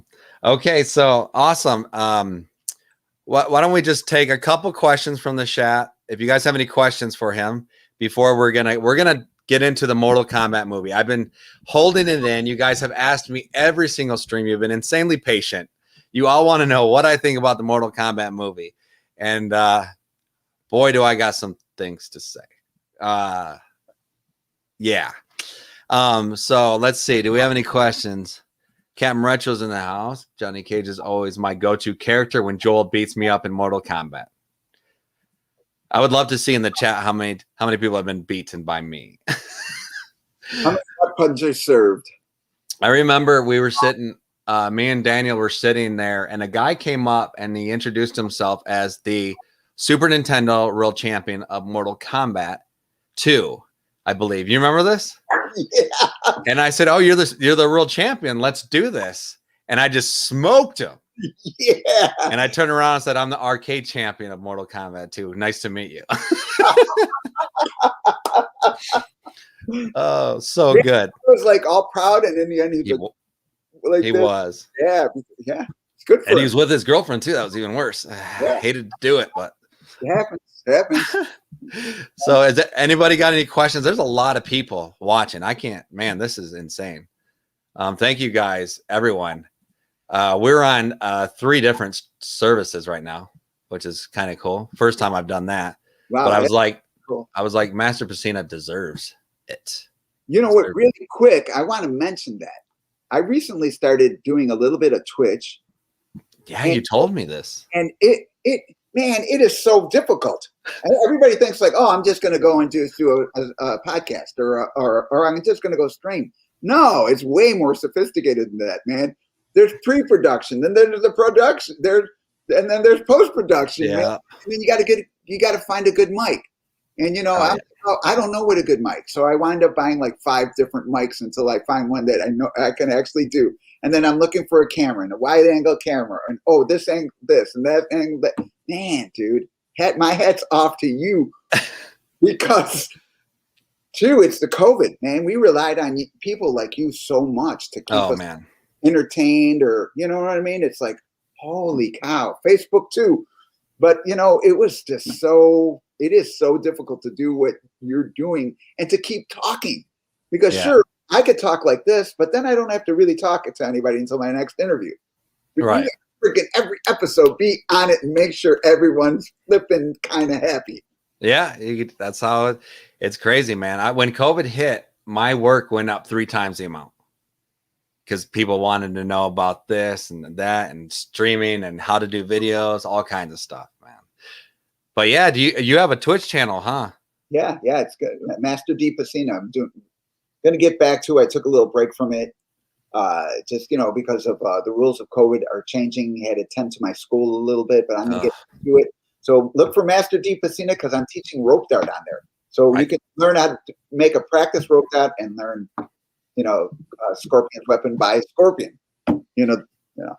Okay. So awesome. Why don't we just take a couple questions from the chat? If you guys have any questions for him before we're gonna get into the Mortal Kombat movie. I've been holding it in. You guys have asked me every single stream. You've been insanely patient. You all want to know what I think about the Mortal Kombat movie. And boy, do I got some things to say. Yeah. So let's see. Do we have any questions? Captain Retro's in the house. Johnny Cage is always my go-to character when Joel beats me up in Mortal Kombat. I would love to see in the chat how many people have been beaten by me. How many punches served? I remember we were sitting, me and Daniel were sitting there, and a guy came up and he introduced himself as the Super Nintendo World Champion of Mortal Kombat 2, I believe. You remember this? Yeah. And I said, "Oh, you're the world champion. Let's do this." And I just smoked him. Yeah. And I turned around and said, "I'm the arcade champion of Mortal Kombat 2. Nice to meet you." Oh, so good. He was like all proud, and in the end, he was. Yeah. Yeah. It's good for him. And he was with his girlfriend too. That was even worse. I hated to do it, but it happens. It happens. So is there, anybody got any questions? There's a lot of people watching. I can't, man, this is insane. Thank you guys, everyone. We're on 3 different services right now, which is kind of cool. First time I've done that. Wow, but I was like, cool. Master Pesina deserves it. You know what, really quick, I want to mention that I recently started doing a little bit of Twitch. Yeah, you told me this. And man, it is so difficult. And everybody thinks like, oh, I'm just going to go and do a podcast or I'm just going to go stream. No, it's way more sophisticated than that, man. There's pre-production, then there's the production, and then there's post-production. Yeah. Man. And then you got to find a good mic. And I don't know what a good mic, so I wind up buying like 5 different mics until I find one that I know I can actually do. And then I'm looking for a camera and a wide-angle camera, and this angle, this and that angle, that. Man, dude, my hat's off to you because, too, it's the COVID, man. We relied on people like you so much to keep us entertained, or you know what I mean? It's like, holy cow, Facebook too. But it was just it is so difficult to do what you're doing and to keep talking, because sure, I could talk like this, but then I don't have to really talk to anybody until my next interview. But right. Freaking every episode, be on it and make sure everyone's flipping kind of happy. Yeah, that's how it's crazy, man. When COVID hit, my work went up 3 times the amount because people wanted to know about this and that and streaming and how to do videos, all kinds of stuff, man. But yeah, you have a Twitch channel, huh? Yeah, it's good. Master D Pesina. I'm gonna get back to it. I took a little break from it. Just because of the rules of COVID are changing. I had to attend to my school a little bit, but I'm gonna get to it. So look for Master D Pesina because I'm teaching rope dart on there. So you can learn how to make a practice rope dart and learn, Scorpion's weapon by Scorpion.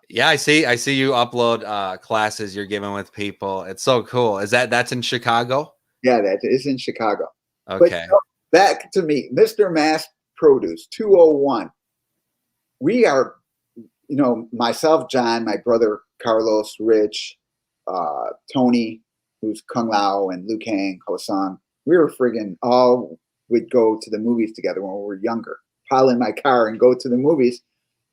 Yeah, I see you upload classes you're giving with people. It's so cool. That's in Chicago? Yeah, that is in Chicago. Okay. But back to me, MrMassproduce201. We are, myself, John, my brother Carlos, Rich, Tony, who's Kung Lao, and Liu Kang, Hosang. We were friggin' all would go to the movies together when we were younger. Pile in my car and go to the movies.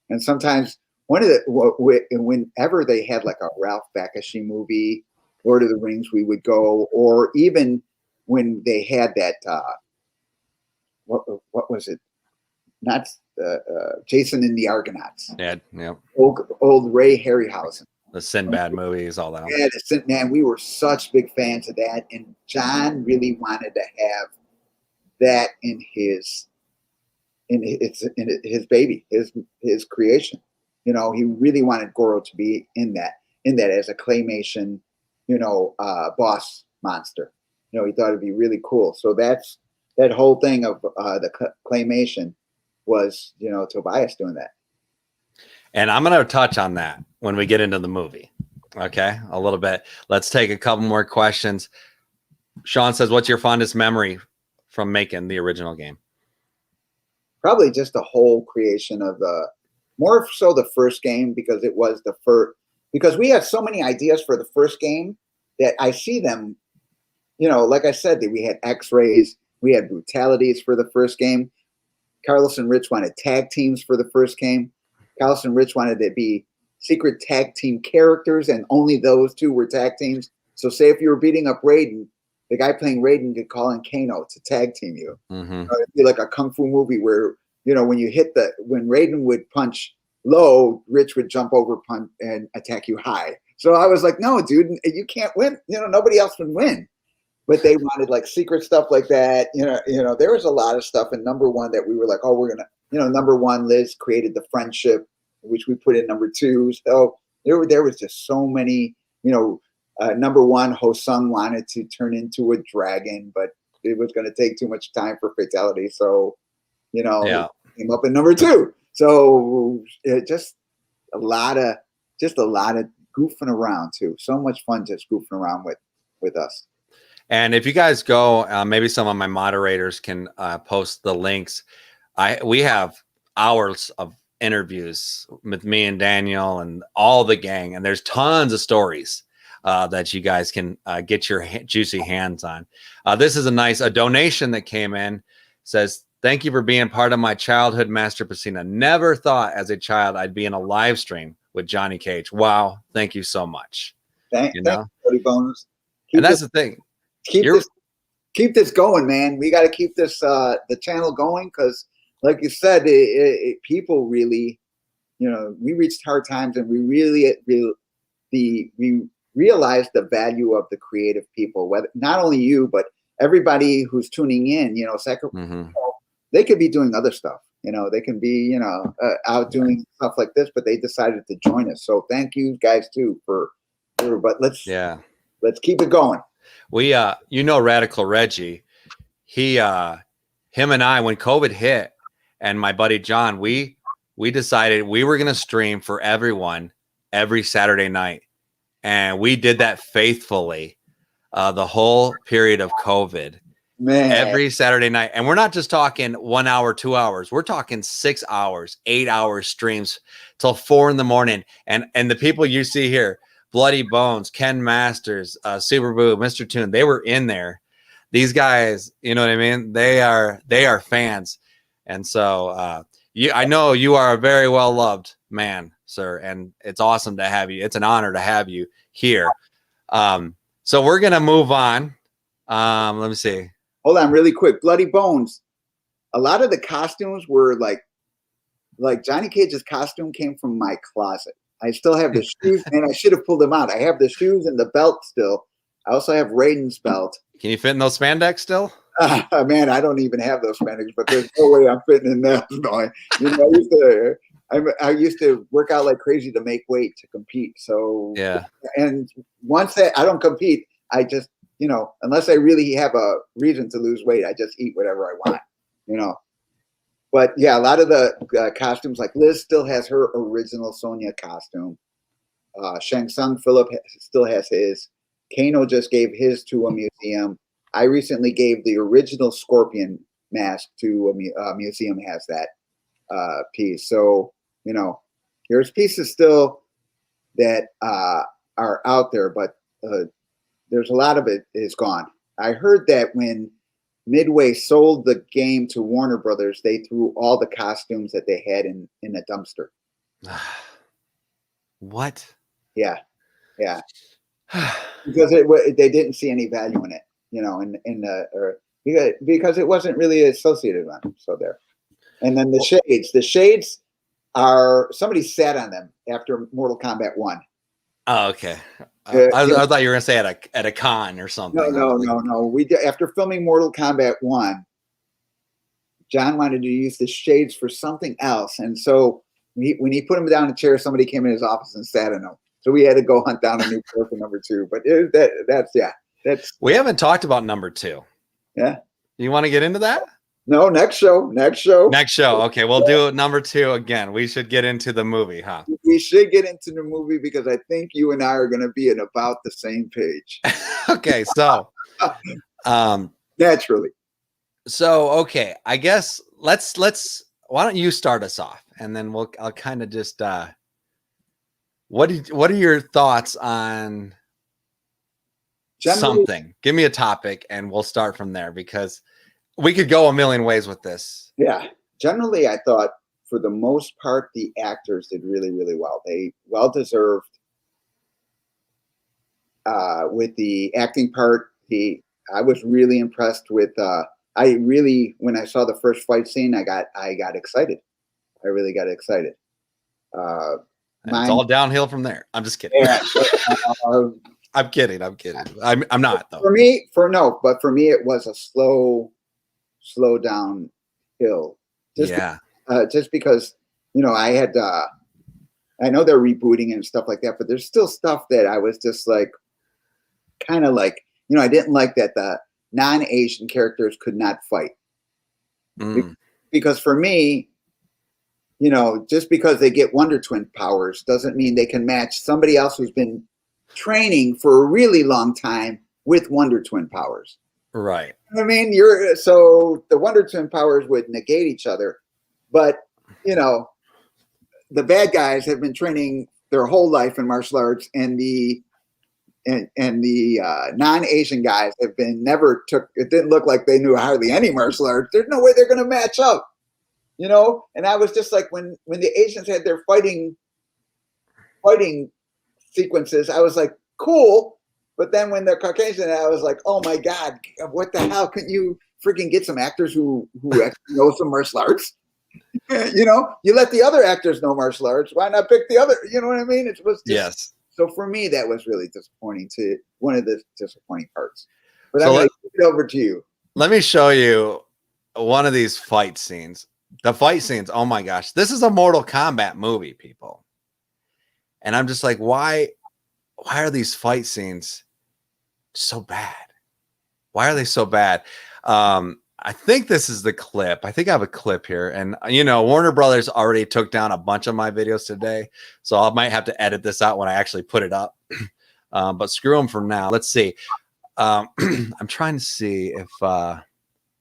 And sometimes whenever they had like a Ralph Bakshi movie, Lord of the Rings, we would go, or even when they had that, what was it? Not Jason and the Argonauts. Yeah. Old Ray Harryhausen. The Sinbad movies, all that. Yeah, man, we were such big fans of that, and John really wanted to have that in his baby, his creation. He really wanted Goro to be in that as a claymation, boss monster. He thought it'd be really cool. So that whole thing of the claymation was, Tobias doing that. And I'm going to touch on that when we get into the movie. Okay, a little bit. Let's take a couple more questions. Sean says, what's your fondest memory from making the original game? Probably just the whole creation of more so the first game, because it was the first, because we had so many ideas for the first game that I see them, like I said, that we had X-rays, we had brutalities for the first game. Carlos and Rich wanted tag teams for the first game. Carlos and Rich wanted to be secret tag team characters, and only those two were tag teams. So say if you were beating up Raiden, the guy playing Raiden could call in Kano to tag team you. Mm-hmm. It'd be like a kung fu movie where, when Raiden would punch low, Rich would jump over punch and attack you high. So I was like, no, dude, you can't win. Nobody else would win. But they wanted like secret stuff like that. There was a lot of stuff in number 1 that we were like, oh, we're going to, number 1, Liz created the friendship, which we put in number 2. So there was just so many, number 1, Hosung wanted to turn into a dragon, but it was going to take too much time for fatality. So, it came up in number 2. So just a lot of goofing around too. So much fun just goofing around with us. And if you guys go, maybe some of my moderators can post the links. We have hours of interviews with me and Daniel and all the gang, and there's tons of stories that you guys can get your juicy hands on. This is a donation that came in. Says, thank you for being part of my childhood, Master Pesina. Never thought as a child I'd be in a live stream with Johnny Cage. Wow, thank you so much. Thank you, Bones. And that's the thing. Keep this going, man. We got to keep this the channel going, because, like you said, people really, we reached hard times, and we realize the value of the creative people, whether not only you, but everybody who's tuning in, you know, they could be doing other stuff, you know, they can be, you know, out doing stuff like this, but they decided to join us. So thank you guys too but let's keep it going. We, you know, Radical Reggie, him and I, when COVID hit, and my buddy John, we decided we were going to stream for everyone every Saturday night. And we did that faithfully the whole period of COVID. Man. Every Saturday night. And we're not just talking 1 hour, 2 hours. We're talking 6 hours, 8 hour streams till 4 a.m. And the people you see here, Bloody Bones, Ken Masters, Super Boo, Mr. Toon, they were in there. These guys, you know what I mean? They are fans. And so I know you are a very well loved man, sir, and it's awesome to have you. It's an honor to have you here. So we're gonna move on. Let me see. Hold on, really quick. Bloody Bones. A lot of the costumes were like Johnny Cage's costume came from my closet. I still have the shoes, and I should have pulled them out. I have the shoes and the belt still. I also have Raiden's belt. Can you fit in those spandex still? Man, I don't even have those spandex, but there's no way I'm fitting in that. No, you know, I used to work out like crazy to make weight to compete. So yeah. And once that I don't compete, I just, you know, unless I really have a reason to lose weight, I just eat whatever I want, you know. But yeah, a lot of the costumes, like Liz still has her original Sonya costume. Shang Tsung Philip still has his. Kano just gave his to a museum. I recently gave the original Scorpion mask to a museum, has that piece. So, you know, there's pieces still that are out there, but there's a lot of it is gone. I heard that when Midway sold the game to Warner Brothers, they threw all the costumes that they had in a dumpster. What? Yeah. Yeah. Because they didn't see any value in it, you know, because it wasn't really associated with them. So there. And then the shades are, somebody sat on them after Mortal Kombat 1. Oh, okay. I thought you were gonna say at a con or something. No. We did, after filming Mortal Kombat 1, John wanted to use the shades for something else, and so when he put them down in a chair, somebody came in his office and sat on them. So we had to go hunt down a new pair for number 2. But that's. We haven't talked about number 2. Yeah. You want to get into that? No, next show. Okay, we'll do number 2 again. We should get into the movie, huh? We should get into the movie because I think you and I are going to be at about the same page. Okay, so naturally. So okay, I guess let's. Why don't you start us off, and then I'll kind of just. What are your thoughts on something? Give me a topic, and we'll start from there because we could go a million ways with this. Yeah. Generally, I thought for the most part, the actors did really, really well. They well-deserved with the acting part. I was really impressed with, when I saw the first fight scene, I got excited. I really got excited. It's all downhill from there. I'm just kidding. Yeah, I'm kidding. I'm not though. For me, it was a slow down hill. Just because, you know, I had I know they're rebooting and stuff like that, but there's still stuff that I was just like kind of like, you know, I didn't like that the non-Asian characters could not fight. Because for me, you know, just because they get Wonder Twin powers doesn't mean they can match somebody else who's been training for a really long time with Wonder Twin powers. Right. I mean, so the Wonder Twin powers would negate each other, but you know, the bad guys have been training their whole life in martial arts, and the non-Asian guys have been it didn't look like they knew hardly any martial arts. There's no way they're going to match up. You know, and I was just like, when the Asians had their fighting sequences, I was like, cool. But then when they're Caucasian, I was like, oh my God, what the hell? Couldn't you freaking get some actors who actually know some martial arts? You know, you let the other actors know martial arts. Why not pick the other? You know what I mean? It was just, yes. So for me, that was really disappointing. To one of the disappointing parts. But So I'm going to give it over to you. let me show you one of these fight scenes. The fight scenes. Oh my gosh, this is a Mortal Kombat movie, people. And I'm just like, why are these fight scenes so bad? Why are they so bad? I think this is the clip. I think I have a clip here. And, you know, Warner Brothers already took down a bunch of my videos today. So I might have to edit this out when I actually put it up. But screw them for now. Let's see. I'm trying to see if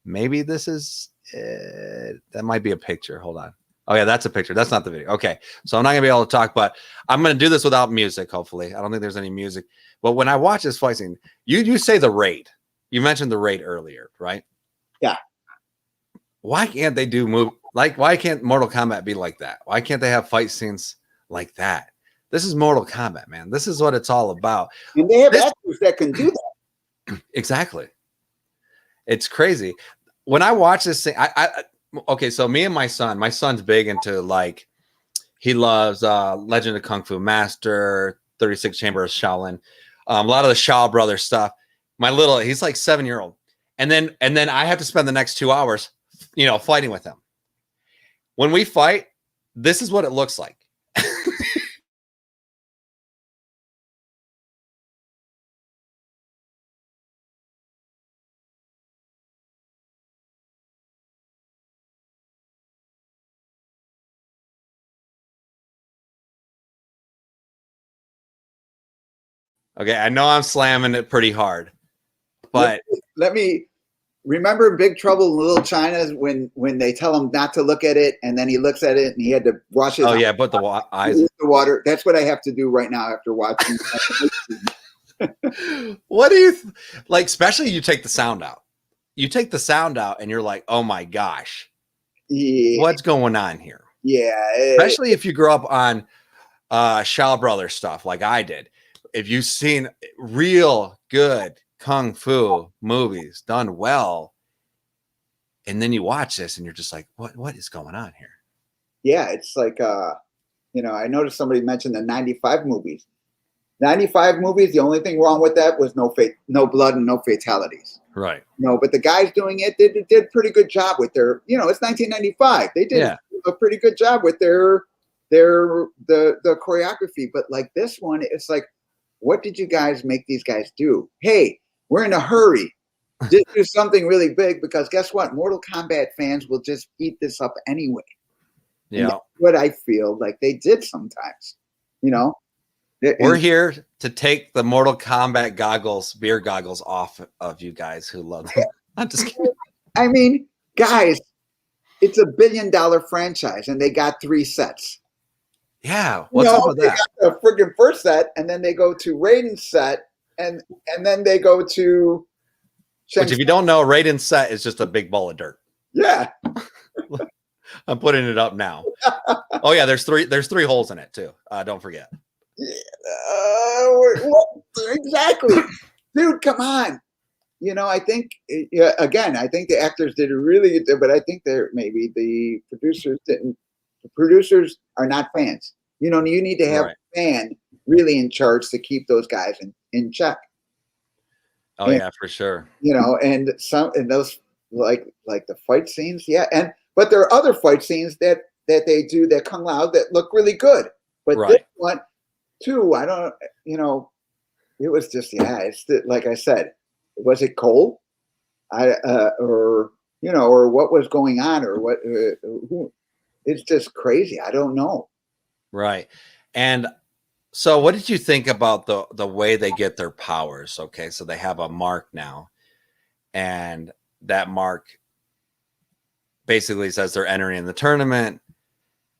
maybe this is it. That might be a picture. Hold on. Oh, yeah, that's a picture. That's not the video. Okay. So I'm not going to be able to talk, but I'm going to do this without music, hopefully. I don't think there's any music. But when I watch this fight scene, you say the raid. You mentioned the raid earlier, right? Yeah. Why can't they do why can't Mortal Kombat be like that? Why can't they have fight scenes like that? This is Mortal Kombat, man. This is what it's all about. And they have actors that can do that. Exactly. It's crazy. When I watch this thing, okay, so me and my son's big into, like, he loves Legend of Kung Fu Master, 36 Chamber of Shaolin, a lot of the Shaw Brothers stuff. He's like 7-year-old. And then I have to spend the next 2 hours, you know, fighting with him. When we fight, this is what it looks like. Okay, I know I'm slamming it pretty hard, but let me remember Big Trouble in Little China when they tell him not to look at it, and then he looks at it and he had to wash his yeah, put the eyes in the water. That's what I have to do right now after watching. What do you like? Especially you take the sound out. You take the sound out, and you're like, "Oh my gosh, Yeah, what's going on here?" yeah. Especially if you grew up on Shaw Brothers stuff, like I did. If you've seen real good kung fu movies done well, and then you watch this, and you're just like, "What is going on here?" Yeah, it's like you know, I noticed somebody mentioned the 95 movies. 95 movies, the only thing wrong with that was no blood and no fatalities. Right. No, but the guys doing it did a pretty good job with their, you know, it's 1995. They did a pretty good job with the choreography. But like this one, it's like, what did you guys make these guys do? Hey, we're in a hurry. Just do something really big, because guess what? Mortal Kombat fans will just eat this up anyway. Yeah. That's what I feel like they did sometimes, you know. We're here to take the Mortal Kombat beer goggles off of you guys who love them. I'm just kidding. I mean, guys, it's $1 billion franchise, and they got 3 sets. Yeah, what's up with that? They got the friggin' first set, and then they go to Raiden's set, and then they go to. Which, if you don't know, Raiden's set is just a big ball of dirt. Yeah. I'm putting it up now. Oh yeah, there's three holes in it too. Don't forget. Exactly, dude. Come on. You know, I think again, I think the actors did a really good, but I think maybe the producers didn't. The producers are not fans. You know, you need to have a fan really in charge to keep those guys in check. Oh yeah, for sure. You know, and those like the fight scenes, but there are other fight scenes that they do that Kung Lao that look really good. But this one too, I don't, you know, it was just it's like I said, was it cold? Or you know, or what was going on, or what? It's just crazy. I don't know. Right. And so what did you think about the way they get their powers? Okay, so they have a mark now, and that mark basically says they're entering the tournament,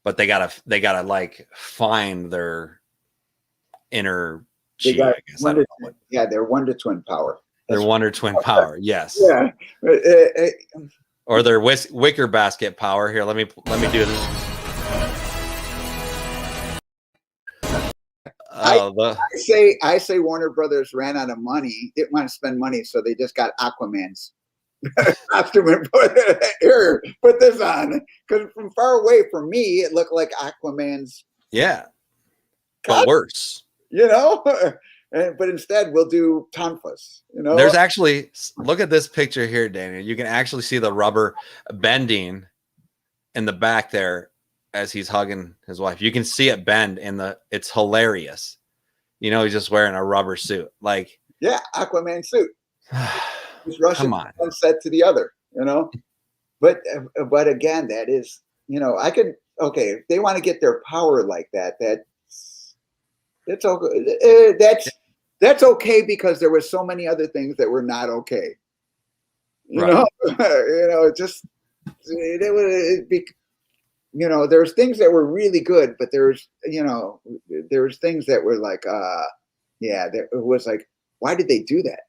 but they gotta like find their inner chi, I guess. They're Wonder Twin power. Their Wonder Twin power, yes. Yeah. Or their wicker basket power. Here, let me do this. I say Warner Brothers ran out of money. Didn't want to spend money, so they just got Aquaman's costume and put this on. Because from far away from me, it looked like Aquaman's. Yeah, but worse. you know. But instead, we'll do tonfas. You know, There's actually, look at this picture here, Daniel. You can actually see the rubber bending in the back there as he's hugging his wife. You can see it bend in the. It's hilarious. You know, he's just wearing a rubber suit. Like, yeah, Aquaman suit. He's rushing come on. from one set to the other. You know, but again, that is, you know, I could. Okay, if they want to get their power like that, that's okay. That's okay because there were so many other things that were not okay. You Right. know, you know, you know, there's things that were really good, but there's, you know, there's things that were like, yeah, it was like, why did they do that?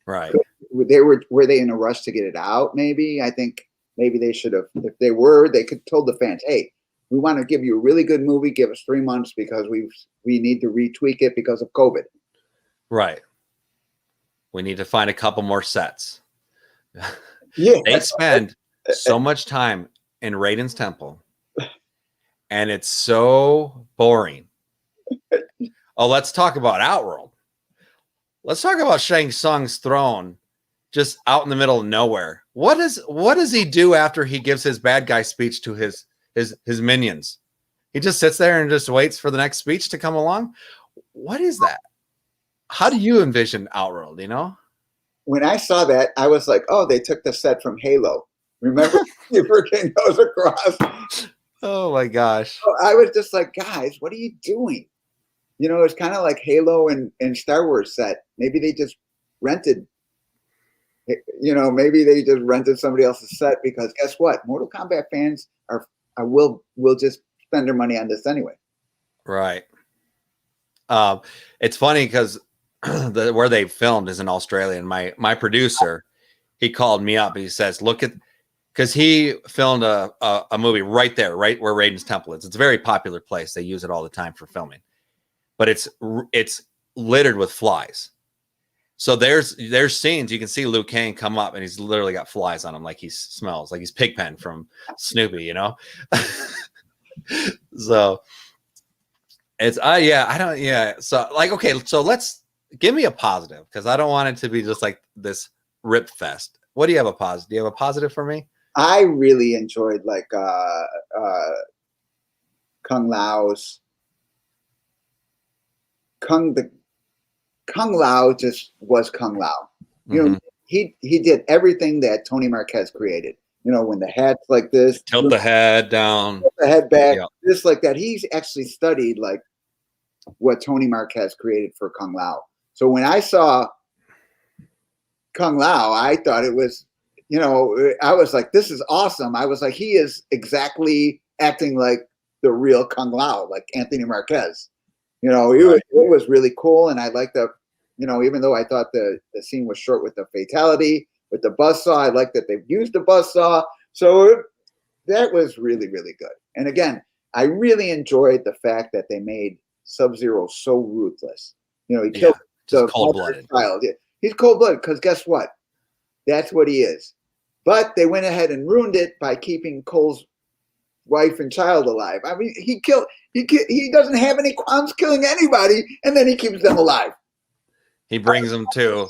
Right. Were they in a rush to get it out? Maybe. I think maybe they should have. If they were, they could told the fans, hey, we want to give you a really good movie. Give us 3 months because we need to retweak it because of COVID. Right. We need to find a couple more sets. Yeah. They spend so much time in Raiden's temple, and it's so boring. Oh, let's talk about Outworld. Let's talk about Shang Tsung's throne, just out in the middle of nowhere. What does he do after he gives his bad guy speech to his minions? He just sits there and just waits for the next speech to come along. What is that? How do you envision Outworld? You know, when I saw that, I was like, oh, they took the set from Halo. Remember, you freaking goes across. Oh my gosh! So I was just like, guys, what are you doing? You know, it's kind of like Halo and Star Wars set. Maybe they just rented. You know, maybe they just rented somebody else's set because guess what? Mortal Kombat fans will just spend their money on this anyway. Right. It's funny because where they filmed is in Australia, and my producer, he called me up and he says, look at, because he filmed a movie right there, right where Raiden's temple is. It's a very popular place. They use it all the time for filming, but it's littered with flies. So there's scenes you can see Liu Kang come up and he's literally got flies on him, like he smells like he's Pigpen from Snoopy, you know. So it's so like, okay, so let's give me a positive, because I don't want it to be just like this rip fest. What do you have a positive? Do you have a positive for me? I really enjoyed like Kung Lao's Kung Lao just was Kung Lao. You know, he did everything that Tony Marquez created. You know, when the hat's like this, Tilt the head down, tilt the head back, yeah. just like that. He's actually studied like what Tony Marquez created for Kung Lao. So when I saw Kung Lao, I thought it was, you know, I was like, this is awesome. I was like, he is exactly acting like the real Kung Lao, like Anthony Marquez. You know, it was really cool. And I liked the, you know, even though I thought the scene was short with the fatality, with the buzzsaw, I like that they've used the buzzsaw. So that was really, really good. And again, I really enjoyed the fact that they made Sub-Zero so ruthless. You know, he killed the cold-blooded child. Yeah, he's cold-blooded because guess what? That's what he is. But they went ahead and ruined it by keeping Cole's wife and child alive. I mean, he doesn't have any qualms killing anybody, and then he keeps them alive. He brings them to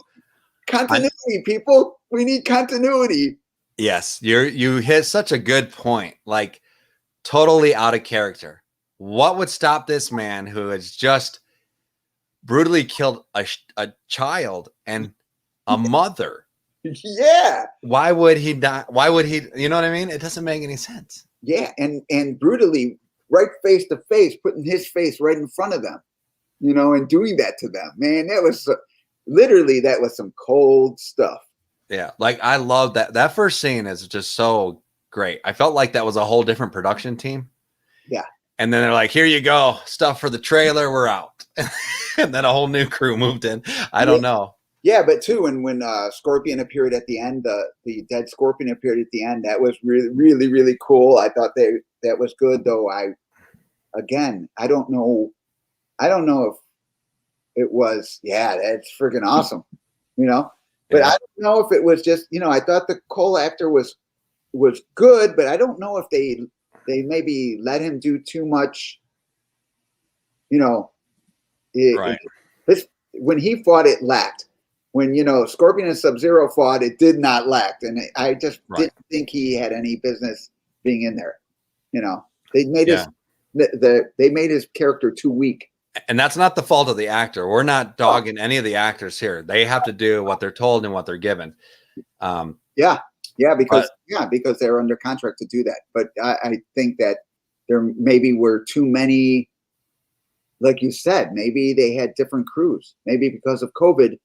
continuity, people. We need continuity. Yes, you hit such a good point. Like, totally out of character. What would stop this man who has just brutally killed a child and a mother? Yeah. Why would he not? Why would he? You know what I mean? It doesn't make any sense. Yeah, and brutally, right face to face, putting his face right in front of them, you know, and doing that to them. Man, that was literally, that was some cold stuff. Yeah, like I love that. That first scene is just so great. I felt like that was a whole different production team. Yeah. And then they're like, here you go, stuff for the trailer, we're out. And then a whole new crew moved in. I don't know. Yeah, but too, when Scorpion appeared at the end, the dead Scorpion appeared at the end, that was really, really, really cool. I thought that was good, though. I don't know if it was, yeah, that's freaking awesome, you know? But yeah. I don't know if it was just, you know, I thought the Cole actor was good, but I don't know if they maybe let him do too much, you know, Right. When he fought, it lacked. When, you know, Scorpion and Sub-Zero fought, it did not lack. And I just didn't think he had any business being in there. You know, they made they made his character too weak. And that's not the fault of the actor. We're not dogging any of the actors here. They have to do what they're told and what they're given. Because they're under contract to do that. But I think that there maybe were too many, like you said, maybe they had different crews. Maybe because of COVID,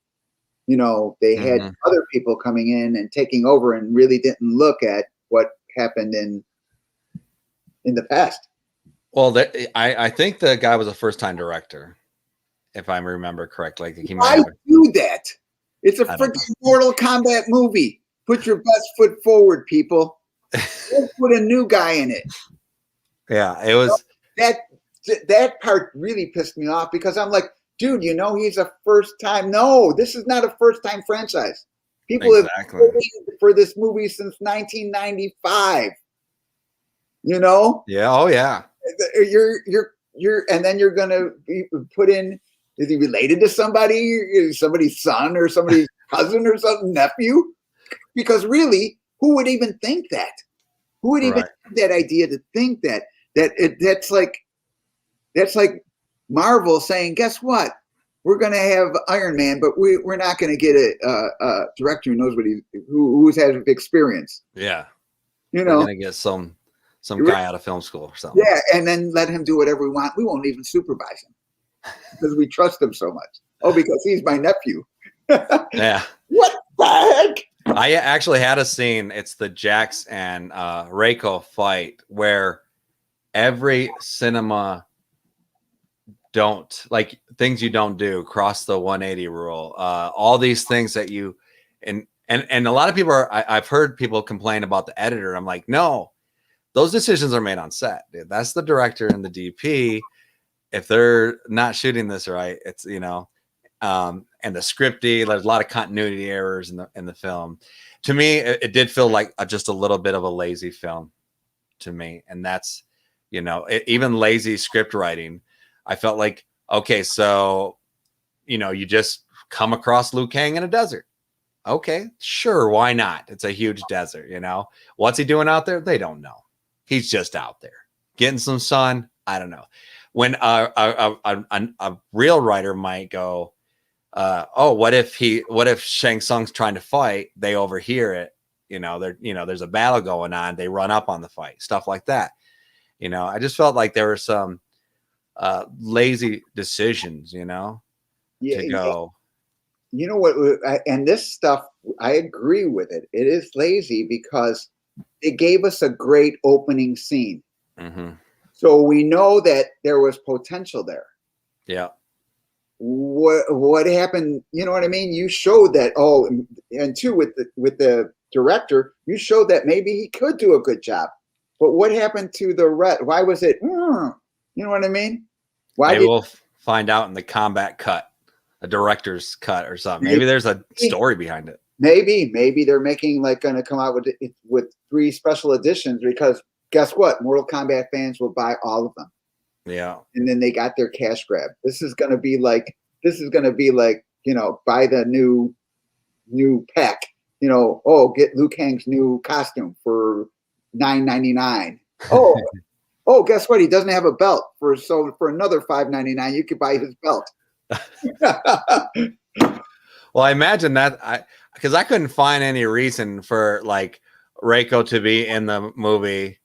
you know, they had other people coming in and taking over and really didn't look at what happened in the past. Well, I think the guy was a first-time director, if I remember correctly. Like, Why do that? It's a freaking Mortal Kombat movie. Put your best foot forward, people. Let's put a new guy in it. Yeah, it was that part really pissed me off because I'm like, dude, you know, he's a first time. No, this is not a first time franchise. People have been waiting for this movie since 1995. You know? Yeah. Oh yeah. You're and then you're gonna be put in. Is he related to somebody? Somebody's son or somebody's cousin or something, nephew? Because really, who would even think that? Who would even have that idea to think that's like Marvel saying, guess what? We're going to have Iron Man, but we're not going to get a director who knows what who's had experience. Yeah. You know, we're going to get some guy out of film school or something. Yeah, and then let him do whatever we want. We won't even supervise him because we trust him so much. Oh, because he's my nephew. Yeah. What the heck? I actually had a scene. It's the Jax and Reiko fight where every cinema like things you don't do, cross the 180 rule, all these things that you and a lot of people I've heard people complain about the editor. I'm like, no, those decisions are made on set, dude. That's the director and the DP. If they're not shooting this right, it's, you know, and the scripting, there's a lot of continuity errors in the film. To me, it did feel like just a little bit of a lazy film to me. And that's, you know, even lazy script writing. I felt like, okay, so, you know, you just come across Liu Kang in a desert. Okay, sure, why not? It's a huge desert, you know. What's he doing out there? They don't know. He's just out there getting some sun. I don't know. When a real writer might go, what if Shang Tsung's trying to fight? They overhear it. There's a battle going on. They run up on the fight, stuff like that. You know, I just felt like there were some lazy decisions, to go. You know what? And this stuff, I agree with it. It is lazy because it gave us a great opening scene. Mm-hmm. So we know that there was potential there. Yeah. What happened? You know what I mean? You showed that. Oh, and two, with the director, you showed that maybe he could do a good job. But what happened to the rest? Why was it? You know what I mean? Maybe we'll find out in the combat cut, a director's cut or something. Maybe there's a story behind it. Maybe they're going to come out with 3 special editions, because guess what? Mortal Kombat fans will buy all of them. Yeah. And then they got their cash grab. This is going to be like, buy the new pack, get Liu Kang's new costume for $9.99. Oh, guess what? He doesn't have a belt for another $5.99, you could buy his belt. Well, I imagine that because I couldn't find any reason for like Reiko to be in the movie,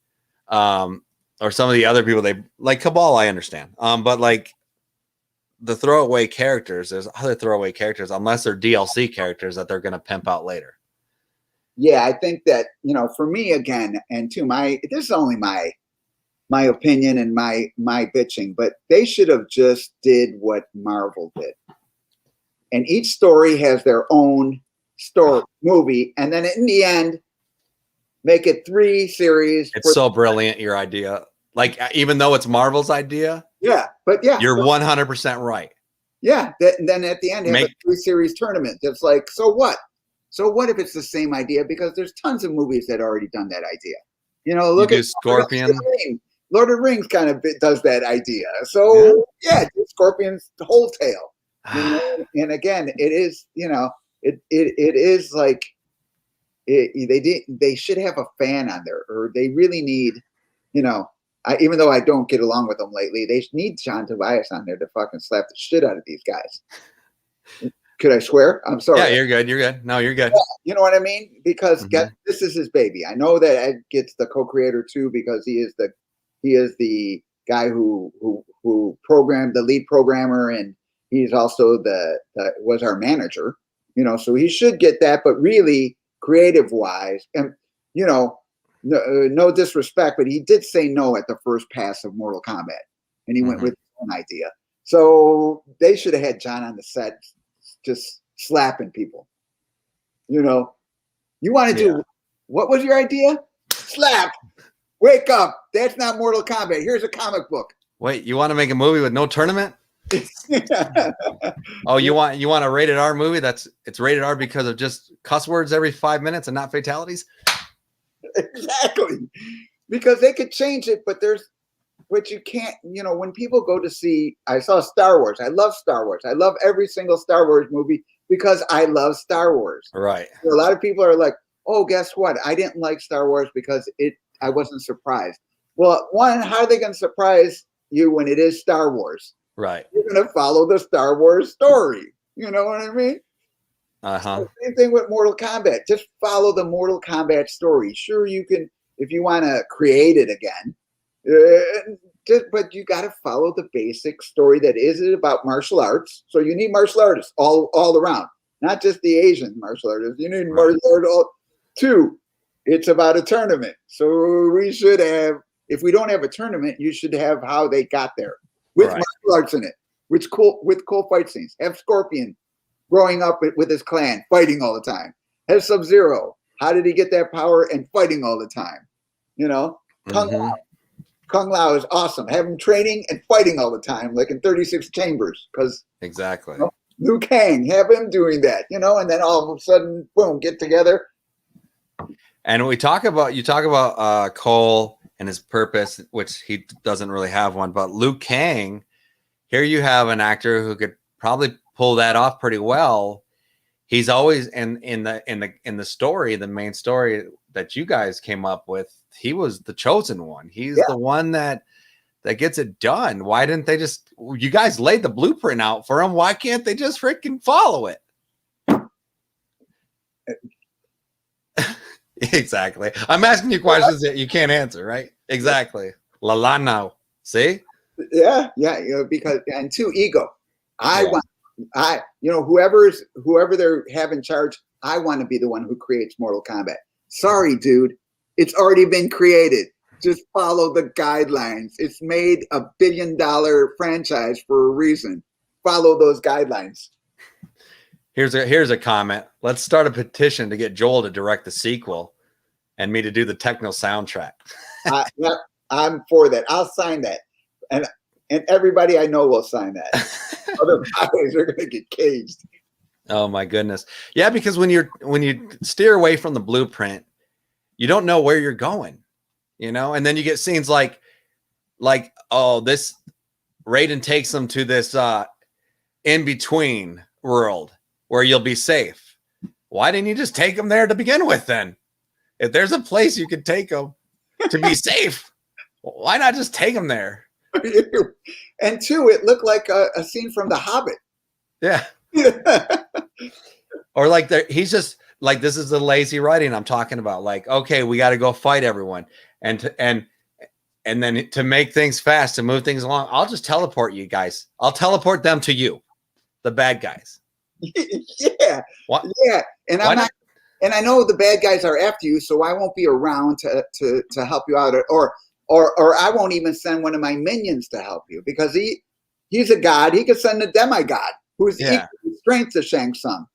or some of the other people they like. Cabal, I understand, but like the throwaway characters, there's other throwaway characters, unless they're DLC characters that they're going to pimp out later. Yeah, I think that for me again, and to this is only my opinion and my bitching, but they should have just did what Marvel did. And each story has their own story movie, and then in the end, make it 3 series. It's so brilliant, your idea. Like, even though it's Marvel's idea, you're 100% right. Yeah, then at the end, have a 3-series tournament. That's like, so what? So what if it's the same idea? Because there's tons of movies that already done that idea. Look at Scorpion. Lord of the Rings kind of does that idea. So yeah, Scorpion's whole tail. You know? And again, it is, you know, it is like they should have a fan on there, or they really need, you know, even though I don't get along with them lately, they need John Tobias on there to fucking slap the shit out of these guys. Could I swear? I'm sorry. Yeah, you're good. You're good. No, you're good. Yeah, you know what I mean? Because this is his baby. I know that Ed gets the co-creator too, because he is the guy who programmed, the lead programmer, and he's also was our manager. You know, so he should get that. But really, creative wise, and you know, no disrespect, but he did say no at the first pass of Mortal Kombat, and he went with his own idea. So they should have had John on the set, just slapping people. You know, you want to do, what was your idea? Slap. Wake up. That's not Mortal Kombat. Here's a comic book. Wait, you want to make a movie with no tournament? Oh, you want a rated R movie it's rated R because of just cuss words every 5 minutes and not fatalities? Exactly. Because they could change it, but you can't, you know, when people go to see, I saw Star Wars. I love Star Wars. I love every single Star Wars movie because I love Star Wars. Right. So a lot of people are like, oh, guess what? I didn't like Star Wars because I wasn't surprised. Well, one, how are they going to surprise you when it is Star Wars? Right. You're going to follow the Star Wars story. You know what I mean? So same thing with Mortal Kombat. Just follow the Mortal Kombat story. Sure, you can, if you want to create it again, but you got to follow the basic story that is it about martial arts. So you need martial artists all around, not just the Asian martial artists. You need martial artists too. It's about a tournament. So we should have, if we don't have a tournament, you should have how they got there with martial arts in it, with cool fight scenes. Have Scorpion growing up with his clan, fighting all the time. Have Sub-Zero. How did he get that power and fighting all the time? You know, Kung Lao is awesome. Have him training and fighting all the time, like in 36 Chambers. Because exactly. You know, Liu Kang, have him doing that, you know, and then all of a sudden, boom, get together. And you talk about Cole and his purpose, which he doesn't really have one, but Liu Kang, here you have an actor who could probably pull that off pretty well. He's always in the story, the main story that you guys came up with, he was the chosen one. He's the one that gets it done. Why didn't they just, you guys laid the blueprint out for him. Why can't they just freaking follow it? Exactly. I'm asking you questions that you can't answer, right? Exactly. La now. See? Yeah, you know, because, and two, ego. You know, whoever they have in charge, I want to be the one who creates Mortal Kombat. Sorry, dude. It's already been created. Just follow the guidelines. It's made a $1 billion franchise for a reason. Follow those guidelines. Here's a comment. Let's start a petition to get Joel to direct the sequel and me to do the techno soundtrack. I'm for that. I'll sign that. And everybody I know will sign that. Otherwise, they're going to get caged. Oh my goodness. Yeah, because when you steer away from the blueprint, you don't know where you're going, you know? And then you get scenes like, oh, this Raiden takes them to this in-between world where you'll be safe. Why didn't you just take them there to begin with then? If there's a place you could take them to be safe, why not just take them there? And two, it looked like a scene from The Hobbit. Yeah. Or like he's just like, this is the lazy writing I'm talking about. Like, okay, we got to go fight everyone. And then to make things fast, to move things along, I'll just teleport you guys. I'll teleport them to you, the bad guys. Yeah. What? Yeah. And and I know the bad guys are after you, so I won't be around to help you out, or I won't even send one of my minions to help you, because he's a god. He could send a demigod who's equal in strength to Shang Tsung.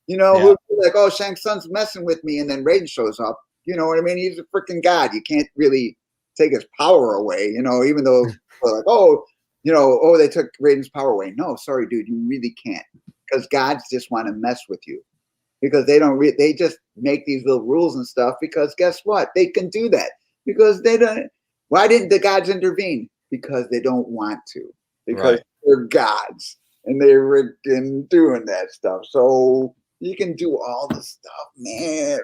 You know, who'd be like, oh, Shang Tsung's messing with me, and then Raiden shows up. You know what I mean? He's a freaking god. You can't really take his power away, you know, even though we're like, oh, you know, oh, they took Raiden's power away. No, sorry, dude, you really can't, because gods just want to mess with you, because they don't. They just make these little rules and stuff, because guess what? They can do that because they don't. Why didn't the gods intervene? Because they don't want to. Because Right. they're gods and they're freaking doing that stuff. So you can do all the stuff, man.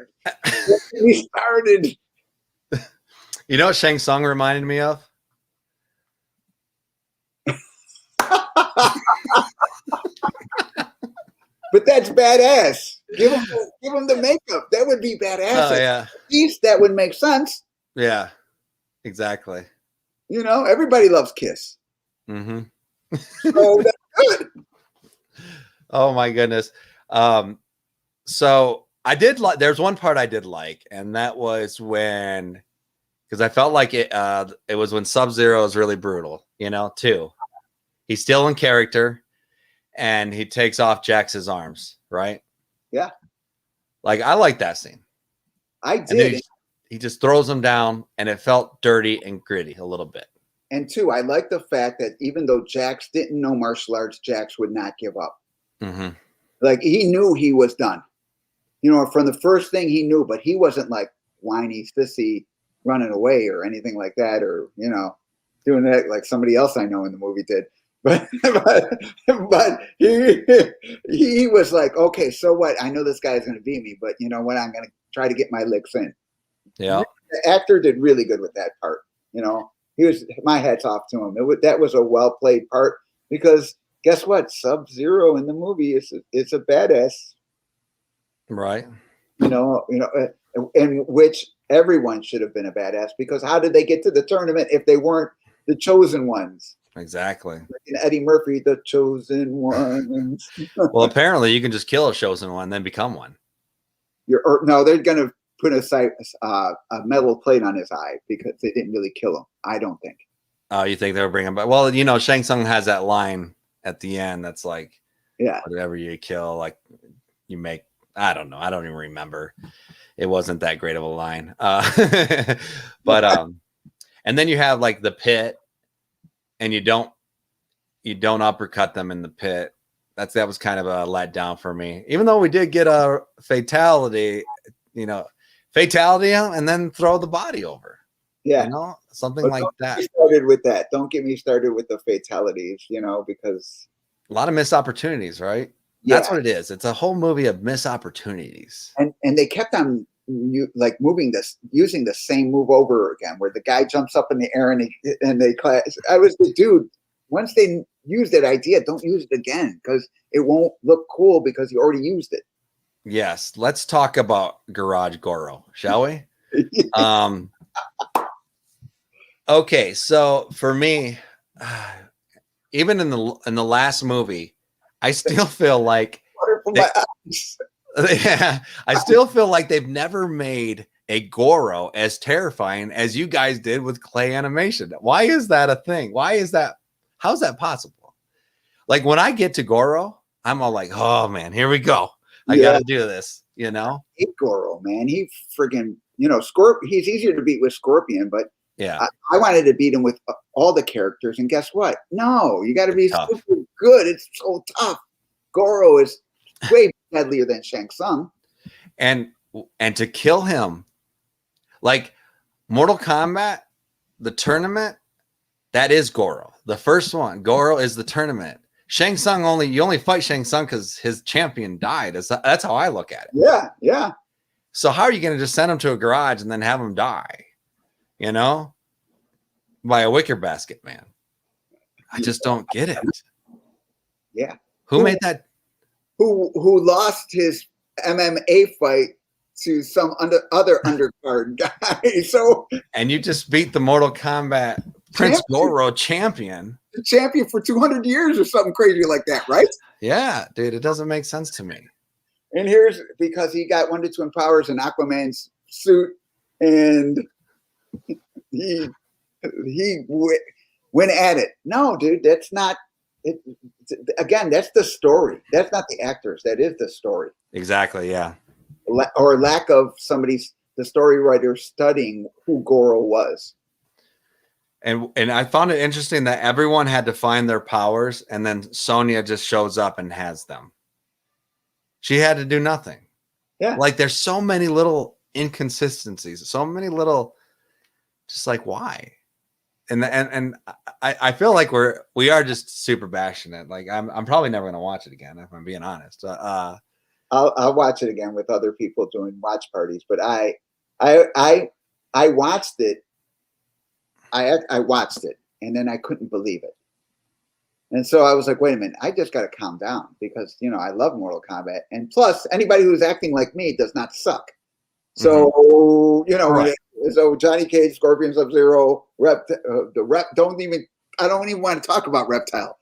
We started. You know what Shang Tsung reminded me of? But that's badass. Give him the makeup. That would be badass. Oh yeah, At least that would make sense. yeah, exactly. You know, everybody loves Kiss. Mm-hmm. So that's good. Oh my goodness. So I did like. There's one part I did like, and that was when, because I felt like it. It was when Sub-Zero is really brutal. You know, too. He's still in character, and he takes off Jax's arms. Right. Yeah. Like I like that scene. I And then did. he just throws him down, and it felt dirty and gritty a little bit. And two, I like the fact that even though Jax didn't know martial arts, Jax would not give up. Mm-hmm. Like he knew he was done. You know, from the first thing he knew, but he wasn't like whiny, sissy, running away or anything like that, or you know, doing that like somebody else I know in the movie did. But he was like, okay, so what? I know this guy's going to beat me, but you know what? I'm going to try to get my licks in. Yeah. The actor did really good with that part. You know, he was, my hat's off to him. That was a well played part because guess what? Sub-Zero in the movie is a badass. Right. You know, in which everyone should have been a badass because how did they get to the tournament if they weren't the chosen ones? Exactly. And Eddie Murphy, the chosen ones. Well, apparently you can just kill a chosen one, then become one. No, they're gonna put a metal plate on his eye because they didn't really kill him. I don't think. Oh, you think they'll bring him back? Well, you know, Shang Tsung has that line at the end that's like, yeah, whatever you kill, like you make. I don't know. I don't even remember. It wasn't that great of a line. But and then you have like the pit, and you don't uppercut them in the pit. That was kind of a letdown for me. Even though we did get a fatality, you know, and then throw the body over. Yeah, you know, something like that. Started with that. Don't get me started with the fatalities. You know, because a lot of missed opportunities, right? Yeah. That's what it is. It's a whole movie of missed opportunities. And they kept on using the same move over again, where the guy jumps up in the air and they clash. I was the dude. Once they use that idea, don't use it again because it won't look cool because you already used it. Yes, let's talk about Garage Goro, shall we? Okay, so for me, even in the last movie, I still feel like I still feel like they've never made a Goro as terrifying as you guys did with clay animation. Why is that a thing? Why is that? How's that possible? Like when I get to Goro, I'm all like, oh man, here we go. I got to do this, you know? I hate Goro, man. He friggin', you know, he's easier to beat with Scorpion, but yeah, I wanted to beat him with all the characters. And guess what? No, you got to be super good. It's so tough. Goro is way deadlier than Shang Tsung. And to kill him, like Mortal Kombat, the tournament, that is Goro. The first one, Goro is the tournament. Shang Tsung you only fight Shang Tsung because his champion died. That's how I look at it. Yeah, yeah. So how are you going to just send him to a garage and then have him die? You know, by a wicker basket, man. I just don't get it. Yeah. Who made that? Who lost his MMA fight to some other undercard guy? So and you just beat the Mortal Kombat Prince Goro champion. The champion for 200 years or something crazy like that, right? Yeah, dude, it doesn't make sense to me. And here's because he got Wonder Twin powers in Aquaman's suit, and he went at it. No, dude, that's not it. Again, that's the story. That's not the actors. That is the story. Exactly. Yeah. Or lack of the story writer studying who Goro was. And I found it interesting that everyone had to find their powers, and then Sonya just shows up and has them. She had to do nothing. Yeah. Like there's so many little inconsistencies, so many little, just like why? and I feel like we are just super passionate. Like I'm probably never gonna watch it again if I'm being honest. I'll watch it again with other people doing watch parties. But I watched it. I watched it, and then I couldn't believe it. And so I was like, wait a minute, I just got to calm down because, you know, I love Mortal Kombat. And plus, anybody who's acting like me does not suck. So, you know, Right. So Johnny Cage, Scorpion, Sub-Zero, don't even, I don't even want to talk about Reptile.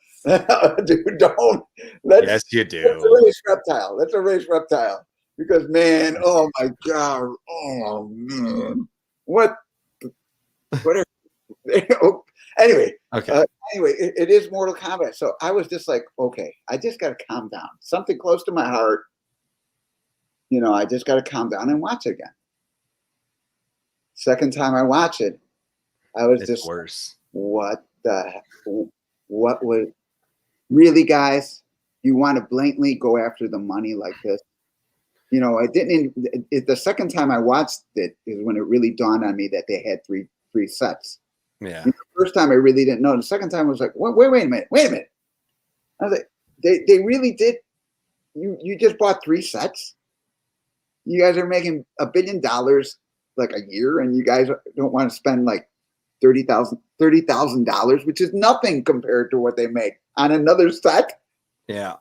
Dude, don't. Yes, you Let's do. erase Reptile. Let's erase Reptile. Because, man, oh my God. Oh, man. What are, anyway. Okay. Anyway, it is Mortal Kombat. So I was just like, okay, I just got to calm down. Something close to my heart. You know, I just got to calm down and watch it again. Second time I watch it, I was just worse. What was really, guys? You want to blatantly go after the money like this? You know, I didn't. The second time I watched it is when it really dawned on me that they had three sets. Yeah. The first time I really didn't know. The second time I was like, wait a minute. I was like, they really did. You just bought 3 sets. You guys are making $1 billion like a year, and you guys don't want to spend like $30,000, which is nothing compared to what they make on another set. Yeah.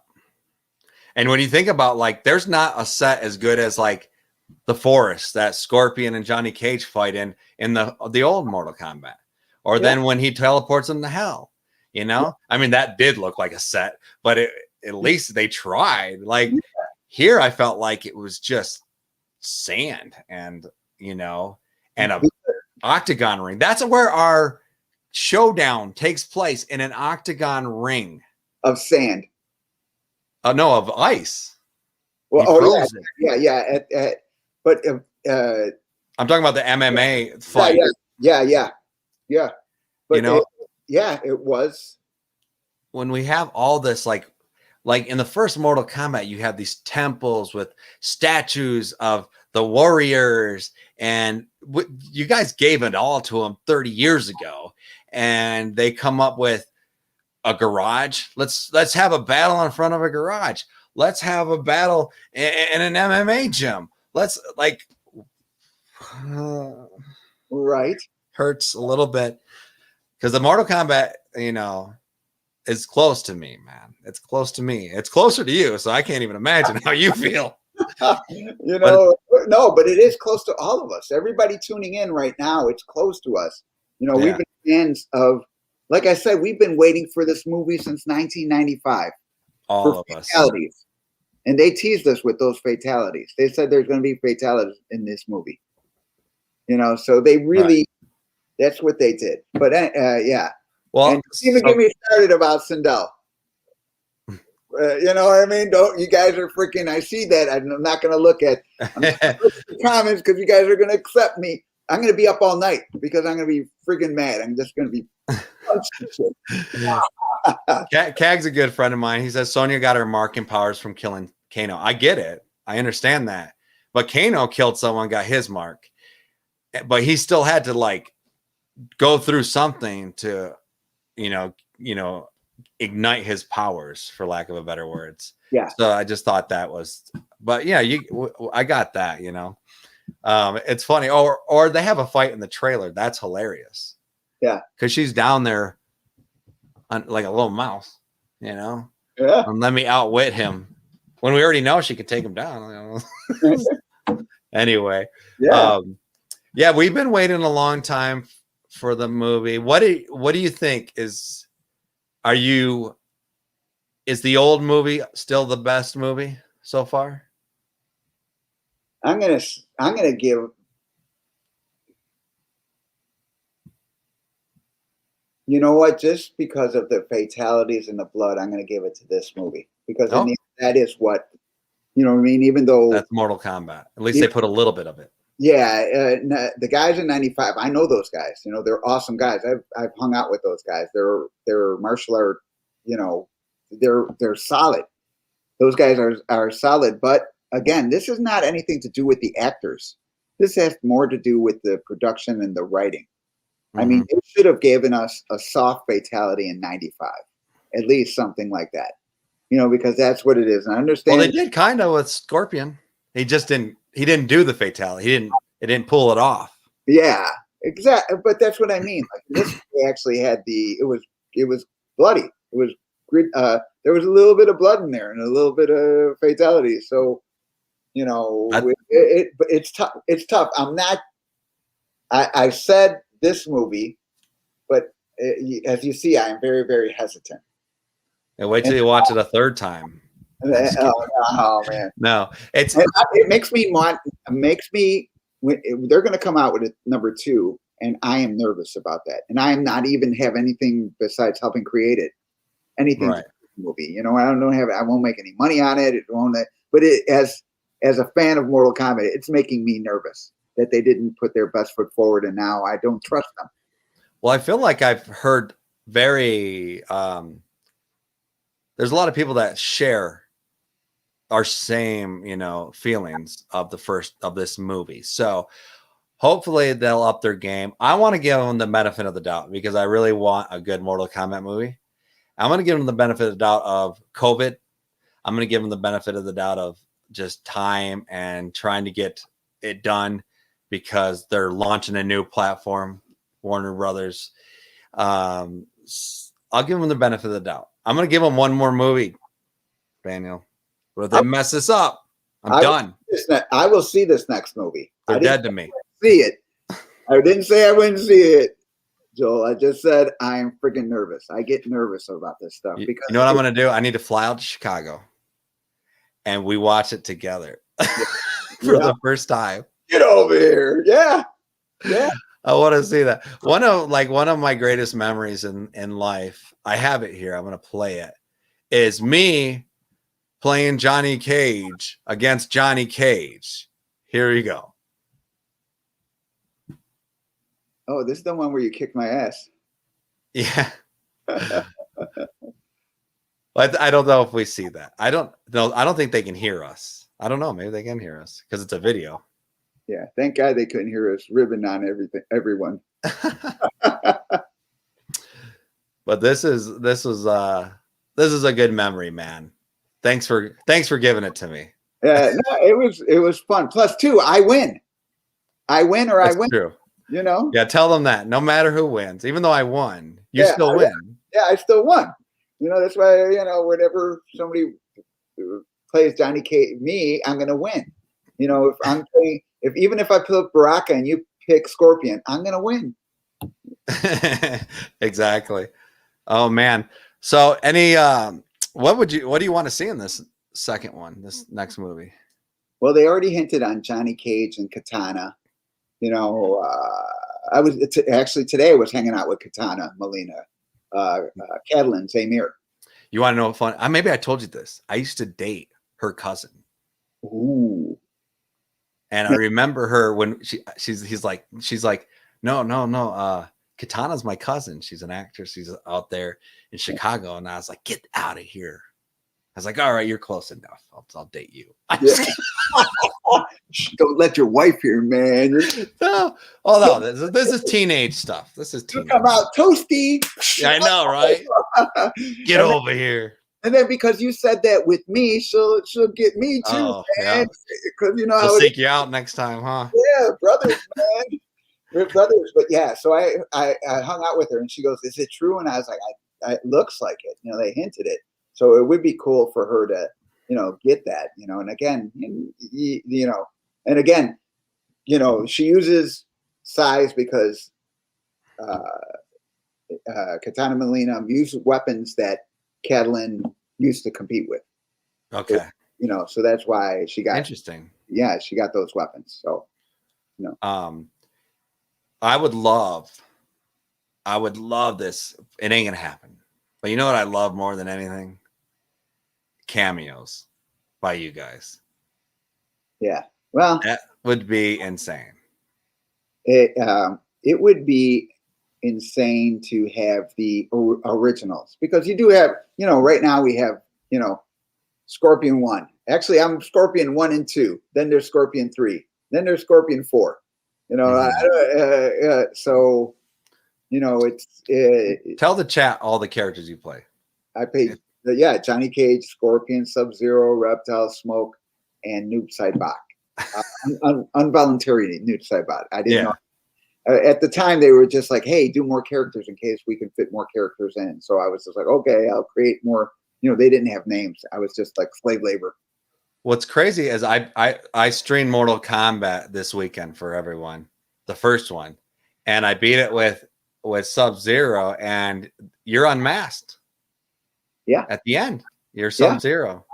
And when you think about, like, there's not a set as good as like the forest that Scorpion and Johnny Cage fight in the old Mortal Kombat, or then when he teleports into hell. You know, I mean, that did look like a set, but at least they tried. Like here, I felt like it was just sand and, you know, and a octagon ring. That's where our showdown takes place, in an octagon ring of sand. No, of ice. Well, yeah. But I'm talking about the MMA fight. Yeah. But you know, it was. When we have all this, like in the first Mortal Kombat, you have these temples with statues of the warriors, and you guys gave it all to them 30 years ago, and they come up with a garage. Let's have a battle in front of a garage. Let's have a battle in an MMA gym. Let's right. Hurts a little bit because the Mortal Kombat, you know, is close to me, man. It's close to me. It's closer to you, so I can't even imagine how you feel. You know, but it is close to all of us. Everybody tuning in right now, it's close to us. You know, we've been fans of, like I said, we've been waiting for this movie since 1995. All of us. And they teased us with those fatalities. They said there's going to be fatalities in this movie. You know, so they really, that's what they did. But yeah. Well, and even get me started about Sindel. You know what I mean? Don't, you guys are freaking, I see that. I'm not going to look at the comments because you guys are going to accept me. I'm going to be up all night because I'm going to be freaking mad. I'm just going to be. Cag's a good friend of mine. He says Sonya got her marking powers from killing Kano. I get it. I understand that. But Kano killed someone, got his mark. But he still had to like go through something to, you know, ignite his powers, for lack of a better words. Yeah. So I just thought that was, but yeah, I got that, you know. It's funny. Or they have a fight in the trailer. That's hilarious. Yeah. Because she's down there like a little mouse, you know. Yeah. And let me outwit him when we already know she can take him down. You know? Anyway. Yeah. Yeah, we've been waiting a long time for the movie. What do you think is the old movie still the best movie so far? I'm gonna give. You know what? Just because of the fatalities and the blood, I'm going to give it to this movie because that is what, you know what I mean? Even though that's Mortal Kombat, at least they put a little bit of it. Yeah. The guys in 95, I know those guys, you know, they're awesome guys. I've hung out with those guys. They're martial art, you know, they're solid. Those guys are solid. But again, this is not anything to do with the actors. This has more to do with the production and the writing. I mean, it should have given us a soft fatality in 95, at least something like that, you know, because that's what it is. And I understand. Well, they did kind of with Scorpion. He just didn't. He didn't do the fatality. It didn't pull it off. Yeah, exactly. But that's what I mean. Like this, they actually had it was bloody. It was there was a little bit of blood in there and a little bit of fatality. So, you know, it's tough. It's tough. I'm not. I said this movie, but as you see, I am very, very hesitant. And wait till you watch it a third time. Oh man, no, it makes me they're going to come out with a number 2, and I am nervous about that. And I am not even have anything besides helping create it, anything to the movie. You know, I won't make any money on it. It won't. But as a fan of Mortal Kombat, it's making me nervous that they didn't put their best foot forward, and now I don't trust them. Well, I feel like I've heard there's a lot of people that share our same, you know, feelings of this movie. So hopefully they'll up their game. I want to give them the benefit of the doubt because I really want a good Mortal Kombat movie. I'm going to give them the benefit of the doubt of COVID. I'm going to give them the benefit of the doubt of just time and trying to get it done because they're launching a new platform, Warner Brothers. I'll give them the benefit of the doubt. I'm going to give them one more movie, Daniel. But if they mess this up, I'm done. I will see this next movie. They're dead to me. See it. I didn't say I wouldn't see it, Joel. I just said I am freaking nervous. I get nervous about this stuff because you know what I'm going to do? I need to fly out to Chicago, and we watch it together for the first time. Get over here, yeah. I want to see that. One of my greatest memories in life. I have it here. I'm going to play it. Is me playing Johnny Cage against Johnny Cage. Here you go. Oh, this is the one where you kicked my ass. Yeah. I don't know if we see that. I don't think they can hear us. I don't know. Maybe they can hear us because it's a video. Yeah. Thank God they couldn't hear us ribbing on everyone. But this is a good memory, man. Thanks for giving it to me. Yeah, no, it was fun. Plus, too, I win. I win or That's I win. True. You know? Yeah, tell them that. No matter who wins, even though I won, you still win. Yeah, I still won. You know, that's why, you know, whenever somebody plays Johnny Cage, I'm gonna win. You know, even if I pick Baraka and you pick Scorpion, I'm gonna win. Exactly. Oh man. So what do you want to see in this second one, this next movie? Well, they already hinted on Johnny Cage and Katana. You know, actually today I was hanging out with Katana, Melina, Catalan, Zamir. You want to know what fun? Maybe I told you this. I used to date her cousin. Ooh. And I remember her when she's like, no. Katana's my cousin. She's an actress. She's out there in Chicago. And I was like, get out of here. I was like, all right, you're close enough. I'll date you. Don't let your wife hear, man. No, this is teenage stuff. This is teenage. Come out toasty. Yeah, I know, right? Get over here. And then because you said that with me, she'll get me too, man. Because you know I'll seek you out next time, huh? Yeah, brothers, man. We're brothers. But yeah, so I hung out with her and she goes, "Is it true?" And I was like, it looks like it. You know, they hinted it. So it would be cool for her to, you know, get that, you know, and again, you know, and again, you know, she uses size because Katana Melina used weapons that Catalan used to compete with. Okay. So, you know, so that's why she got interesting. Yeah, she got those weapons. So, you know, I would love this. It ain't gonna happen. But you know what I love more than anything? Cameos by you guys. Yeah. Well, that would be insane. It would be insane to have the originals because you do have, you know, right now we have, you know, Scorpion 1. Actually, I'm Scorpion 1 and 2. Then there's Scorpion 3. Then there's Scorpion 4. You know, so You know, Tell the chat all the characters you play. I paid, Johnny Cage, Scorpion, Sub-Zero, Reptile, Smoke, and Noob Saibot. Involuntary Noob Saibot. I didn't know. At the time, they were just like, hey, do more characters in case we can fit more characters in. So I was just like, okay, I'll create more. You know, they didn't have names. I was just like slave labor. What's crazy is I streamed Mortal Kombat this weekend for everyone, the first one, and I beat it with Sub-Zero, and you're unmasked. Yeah. At the end, you're Sub-Zero.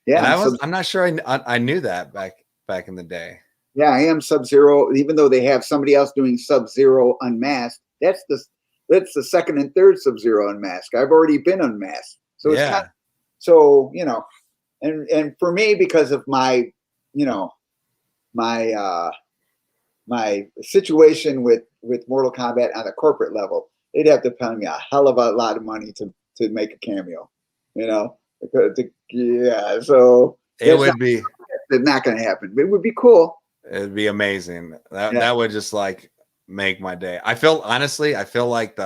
Yeah. And I'm not sure I knew that back in the day. Yeah, I am Sub-Zero. Even though they have somebody else doing Sub-Zero unmasked, that's the second and third Sub-Zero unmasked. I've already been unmasked, so it's kind of, so you know, and for me, because of my, you know, my situation with Mortal Kombat on a corporate level, they'd have to pay me a hell of a lot of money to make a cameo, you know, so it would be. It's not going to happen. It would be cool. It'd be amazing. That would just like make my day. I feel like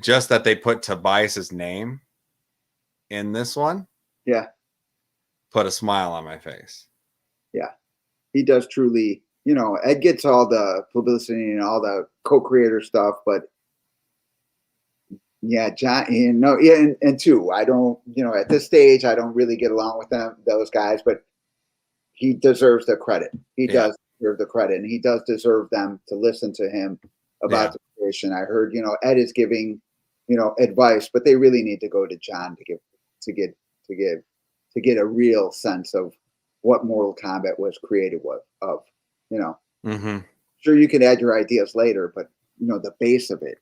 just that they put Tobias's name in this one. Yeah. Put a smile on my face. Yeah. He does truly, you know, Ed gets all the publicity and all the co-creator stuff, but yeah, John, you know, and two, I don't, you know, at this stage, I don't really get along with those guys, but he deserves the credit. He does deserve the credit, and he does deserve them to listen to him about the creation. I heard, you know, Ed is giving, you know, advice, but they really need to go to John to get a real sense of what Mortal Kombat was created of, you know. Mm-hmm. Sure, you can add your ideas later, but you know, the base of it,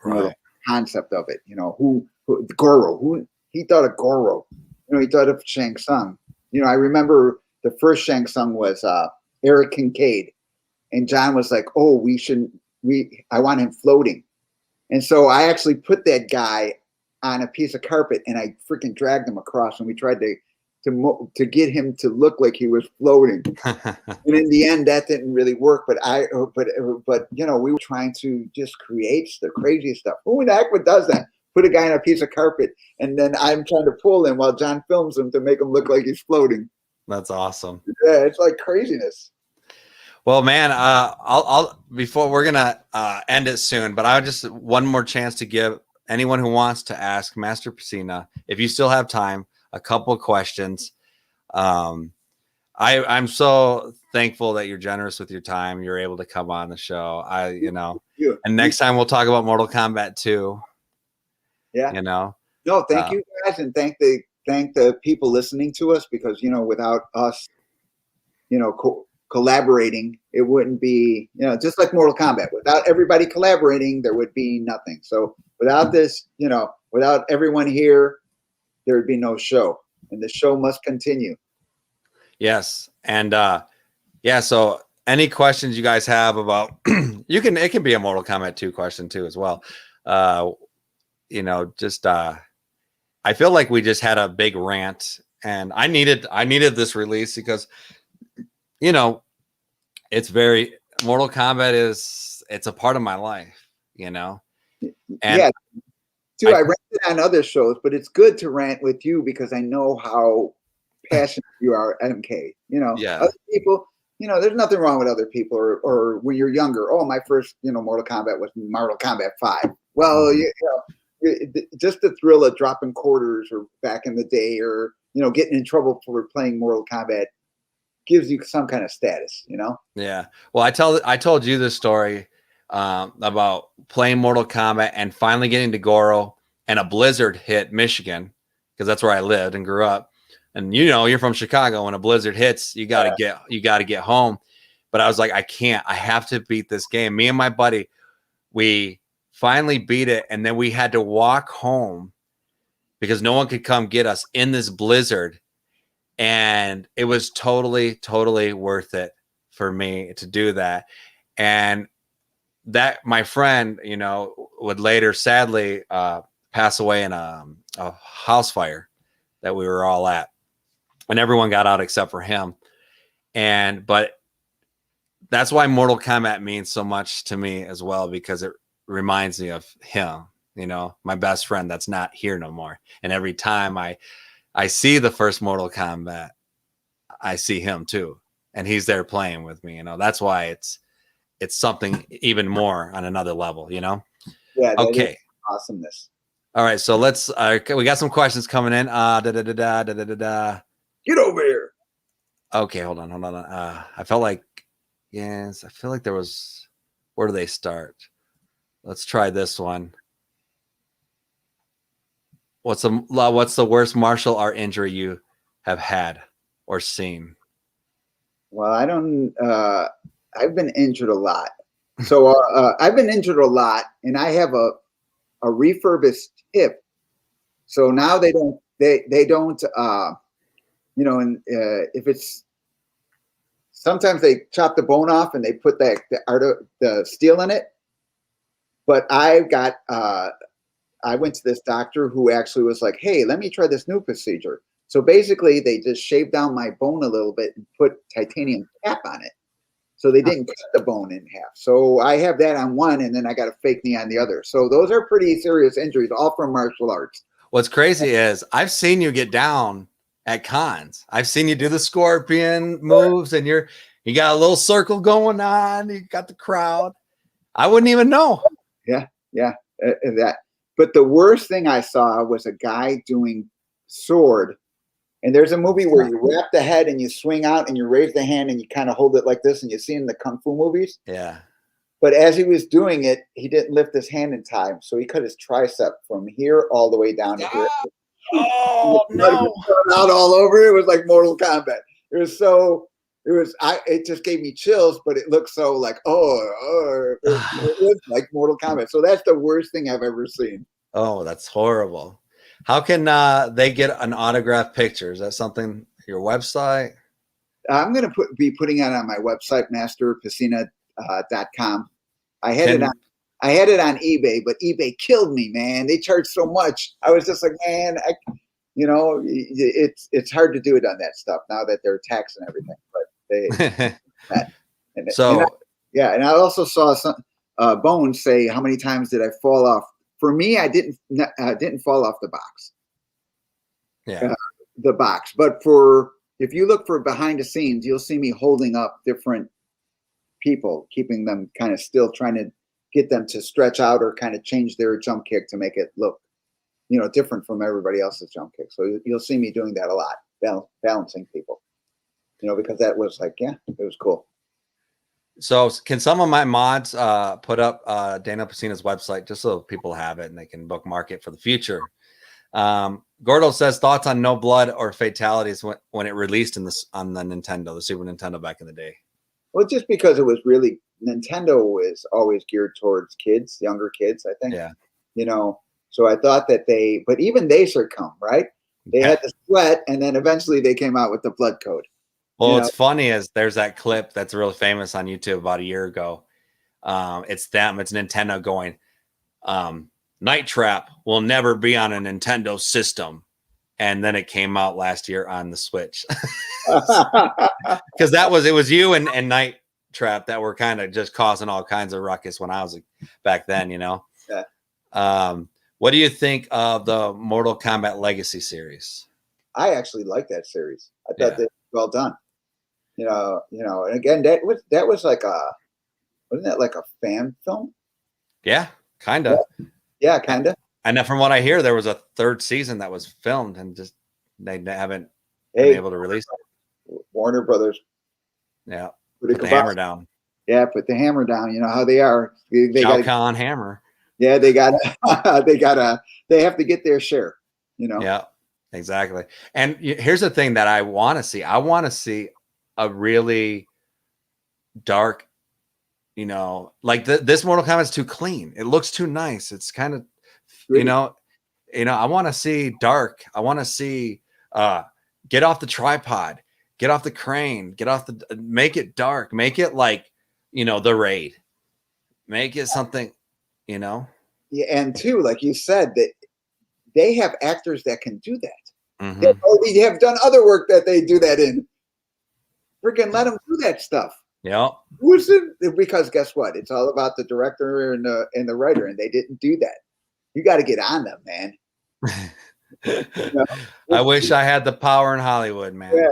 you know, right. the concept of it, you know, who Goro, who he thought of Goro, you know, he thought of Shang Tsung. You know, I remember the first Shang Tsung was Eric Kincaid, and John was like, "Oh, I want him floating," and so I actually put that guy on a piece of carpet and I freaking dragged him across, and we tried to get him to look like he was floating. And in the end, that didn't really work. But you know, we were trying to just create the craziest stuff. Who in the heck does that? Put a guy on a piece of carpet, and then I'm trying to pull him while John films him to make him look like he's floating. That's awesome. Yeah, it's like craziness. Well, man, I'll before we're gonna end it soon, but I just one more chance to give anyone who wants to ask Master Pesina, if you still have time, a couple of questions. I'm so thankful that you're generous with your time. You're able to come on the show. And next time we'll talk about Mortal Kombat 2. Yeah. You know. No, thank you guys, and thank the people listening to us, because you know, without us, you know, collaborating, it wouldn't be, you know, just like Mortal Kombat. Without everybody collaborating, there would be nothing. So without this, you know, without everyone here, there would be no show, and the show must continue. Yes. And so any questions you guys have about it can be a Mortal Kombat 2 question too as well. You know, just I feel like we just had a big rant, and I needed this release because, you know, Mortal Kombat it's a part of my life, you know. And yeah, too. I ranted on other shows, but it's good to rant with you because I know how passionate you are, MK. You know, other people, you know, there's nothing wrong with other people, or when you're younger. Oh, my first, you know, Mortal Kombat was Mortal Kombat 5. Well, you know, just the thrill of dropping quarters or back in the day, or, you know, getting in trouble for playing Mortal Kombat gives you some kind of status, you know? Yeah. Well, I told you this story about playing Mortal Kombat and finally getting to Goro, and a blizzard hit Michigan, because that's where I lived and grew up. And you know, you're from Chicago. When a blizzard hits, you gotta get home. But I was like, I have to beat this game. Me and my buddy, we finally beat it, and then we had to walk home because no one could come get us in this blizzard. And it was totally, totally worth it for me to do that. And that my friend, you know, would later sadly pass away in a house fire that we were all at, and everyone got out except for him. But that's why Mortal Kombat means so much to me as well, because it reminds me of him, you know, my best friend that's not here no more. And every time I see the first Mortal Kombat, I see him too. And he's there playing with me, you know. That's why it's something even more on another level, you know. Yeah. Okay. Awesomeness. All right, so let's we got some questions coming in. Get over here. Okay, hold on. I felt like I feel like there was, where do they start? Let's try this one. What's the worst martial art injury you have had or seen? Well, I don't. I've been injured a lot. So I've been injured a lot, and I have a refurbished hip. So now they don't. You know, and if it's sometimes they chop the bone off and they put the steel in it. But I went to this doctor who actually was like, "Hey, let me try this new procedure." So basically, they just shaved down my bone a little bit and put titanium cap on it. So they didn't cut the bone in half. So I have that on one, and then I got a fake knee on the other. So those are pretty serious injuries, all from martial arts. What's crazy is I've seen you get down at cons. I've seen you do the scorpion moves, and you got a little circle going on. You got the crowd. I wouldn't even know. Yeah, that. But the worst thing I saw was a guy doing sword. And there's a movie where you wrap the head and you swing out and you raise the hand and you kind of hold it like this, and you see in the kung fu movies. Yeah. But as he was doing it, he didn't lift his hand in time, so he cut his tricep from here all the way down to here. Oh no! Out all over. It was like Mortal Kombat. It just gave me chills, but it looked so like it was like Mortal Kombat. So that's the worst thing I've ever seen. Oh, that's horrible. How can they get an autographed picture? Is that something, your website? I'm going to be putting it on my website, MrPesina.com. I had it on eBay, but eBay killed me, man. They charge so much. I was just like, man, it's hard to do it on that stuff now that they're taxing everything. But and I also saw some Bones say, how many times did I fall off? For me, I didn't fall off the box. Yeah, the box. But if you look for behind the scenes, you'll see me holding up different people, keeping them kind of still, trying to get them to stretch out or kind of change their jump kick to make it look, different from everybody else's jump kick. So you'll see me doing that a lot, balancing people, because that was like, it was cool. So can some of my mods put up Daniel Pesina's website just so people have it and they can bookmark it for the future? Gordo says, thoughts on No Blood or Fatalities when it released on the Nintendo, the Super Nintendo back in the day? Well, just because it was really, Nintendo is always geared towards kids, younger kids, I think. Yeah. So I thought that but even they succumbed, right? They had the sweat, and then eventually they came out with the blood code. Well, what's funny is there's that clip that's really famous on YouTube about a year ago. It's Nintendo going, Night Trap will never be on a Nintendo system. And then it came out last year on the Switch. Because it was you and Night Trap that were kind of just causing all kinds of ruckus when I was back then, Yeah. What do you think of the Mortal Kombat Legacy series? I actually like that series. I thought that was well done. And again, that was like wasn't that like a fan film? Yeah, kind of. Yeah, kind of. I know from what I hear, there was a third season that was filmed and just they haven't been able to release it. Warner Brothers. Yeah, put the hammer down. Yeah, put the hammer down. You know how they are. They Shao Kahn hammer. Yeah, they have to get their share. Yeah, exactly. And here's the thing that I want to see. I want to see a really dark, like this Mortal Kombat's too clean. It looks too nice. It's kind of, I want to see dark. I want to see, get off the tripod, get off the crane, make it dark, make it like, the Raid, make it something, Yeah. And too, like you said, that they have actors that can do that. Mm-hmm. They have done other work that they do that in. Freaking let them do that stuff. Yep. Because guess what? It's all about the director and the writer, and they didn't do that. You got to get on them, man. I wish I had the power in Hollywood, man. Yeah.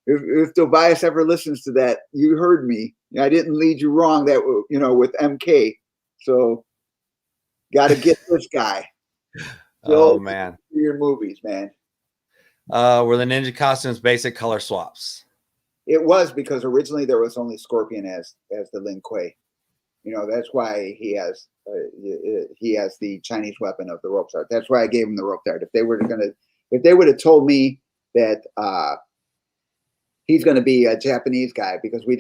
If Tobias ever listens to that, you heard me. I didn't lead you wrong. That with MK. So, got to get this guy. Oh man, your movies, man. Were the ninja costumes basic color swaps? It was, because originally there was only Scorpion as the Lin Kuei. That's why he has the Chinese weapon of the rope dart. That's why I gave him the rope dart. If they would have told me that he's going to be a Japanese guy, because we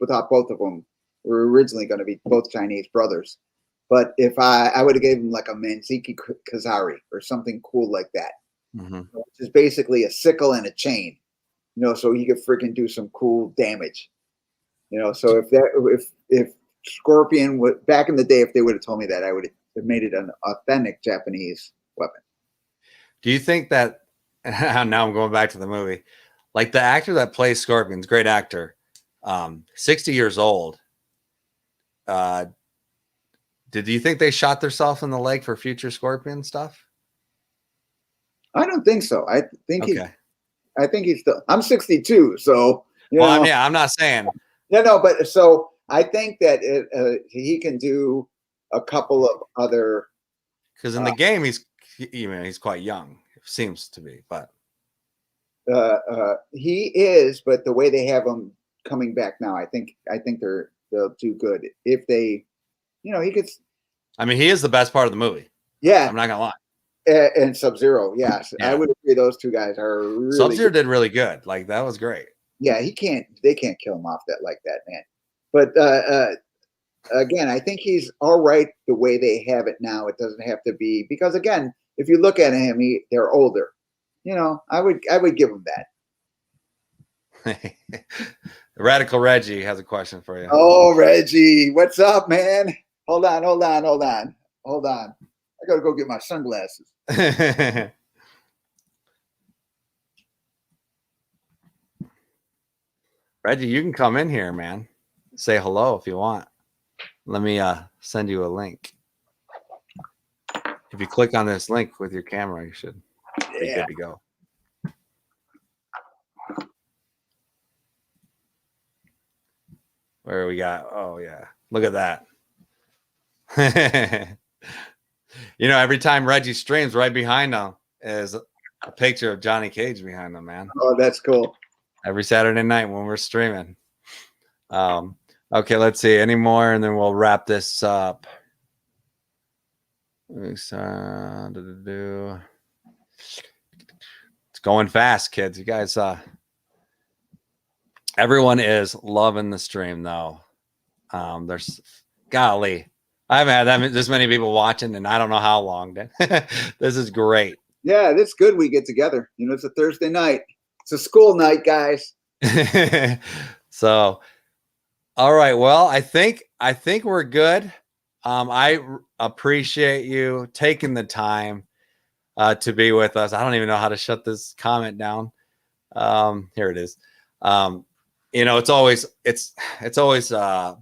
thought both of them were originally going to be both Chinese brothers. But if I would have gave him like a Manziki Kazari or something cool like that, which is basically a sickle and a chain, so he could freaking do some cool damage. So if Scorpion would, back in the day, if they would have told me that, I would have made it an authentic Japanese weapon. Do you think that now I'm going back to the movie, like the actor that plays Scorpion's great actor, 60 years old. Did you think they shot themselves in the leg for future Scorpion stuff? I don't think so. I think he's still. I'm 62, so I'm not saying. No, but so I think that he can do a couple of other. Because in the game, he's quite young. It seems to be, but he is. But the way they have him coming back now, I think they'll do good if they. He could. I mean, he is the best part of the movie. Yeah, I'm not gonna lie. And Sub-Zero, yes, yeah. I would agree. Those two guys are really. Sub-Zero did really good. Like that was great. Yeah, they can't kill him off like that, man. But again, I think he's all right the way they have it now. It doesn't have to be, because again, if you look at him, they're older. I would give him that. Radical Reggie has a question for you. Oh, Reggie, what's up, man? Hold on. I gotta go get my sunglasses. Reggie, you can come in here, man. Say hello if you want. Let me send you a link. If you click on this link with your camera, you should be good to go. Where we got? Oh yeah, look at that. Every time Reggie streams, right behind him is a picture of Johnny Cage behind him, man. Oh, that's cool. Every Saturday night when we're streaming. Okay, let's see any more, and then we'll wrap this up. It's going fast, kids. You guys, everyone is loving the stream, though. There's, golly, I haven't had this many people watching, and I don't know how long. This is great. Yeah, it's good we get together. It's a Thursday night. It's a school night, guys. So, all right. Well, I think we're good. I appreciate you taking the time to be with us. I don't even know how to shut this comment down. Here it is. It's always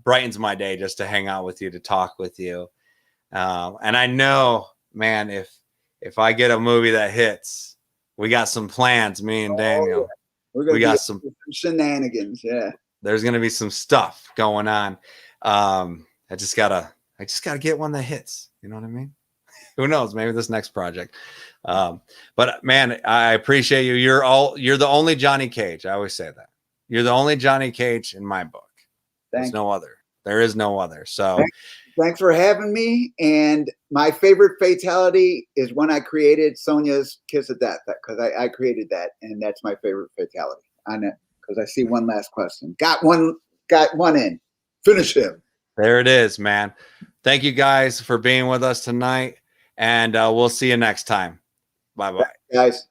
brightens my day just to hang out with you, to talk with you. And I know, man, if I get a movie that hits, we got some plans, me and Daniel. We got some shenanigans. Yeah. There's going to be some stuff going on. I just gotta get one that hits. You know what I mean? Who knows? Maybe this next project. But man, I appreciate you. You're the only Johnny Cage. I always say that. You're the only Johnny Cage in my book. There's no other. There is no other. So thanks for having me. And my favorite fatality is when I created Sonya's Kiss of Death, because I created that, and that's my favorite fatality on it. Because I see one last question. Got one in. Finish him. There it is, man. Thank you guys for being with us tonight, and we'll see you next time. Bye-bye. Guys.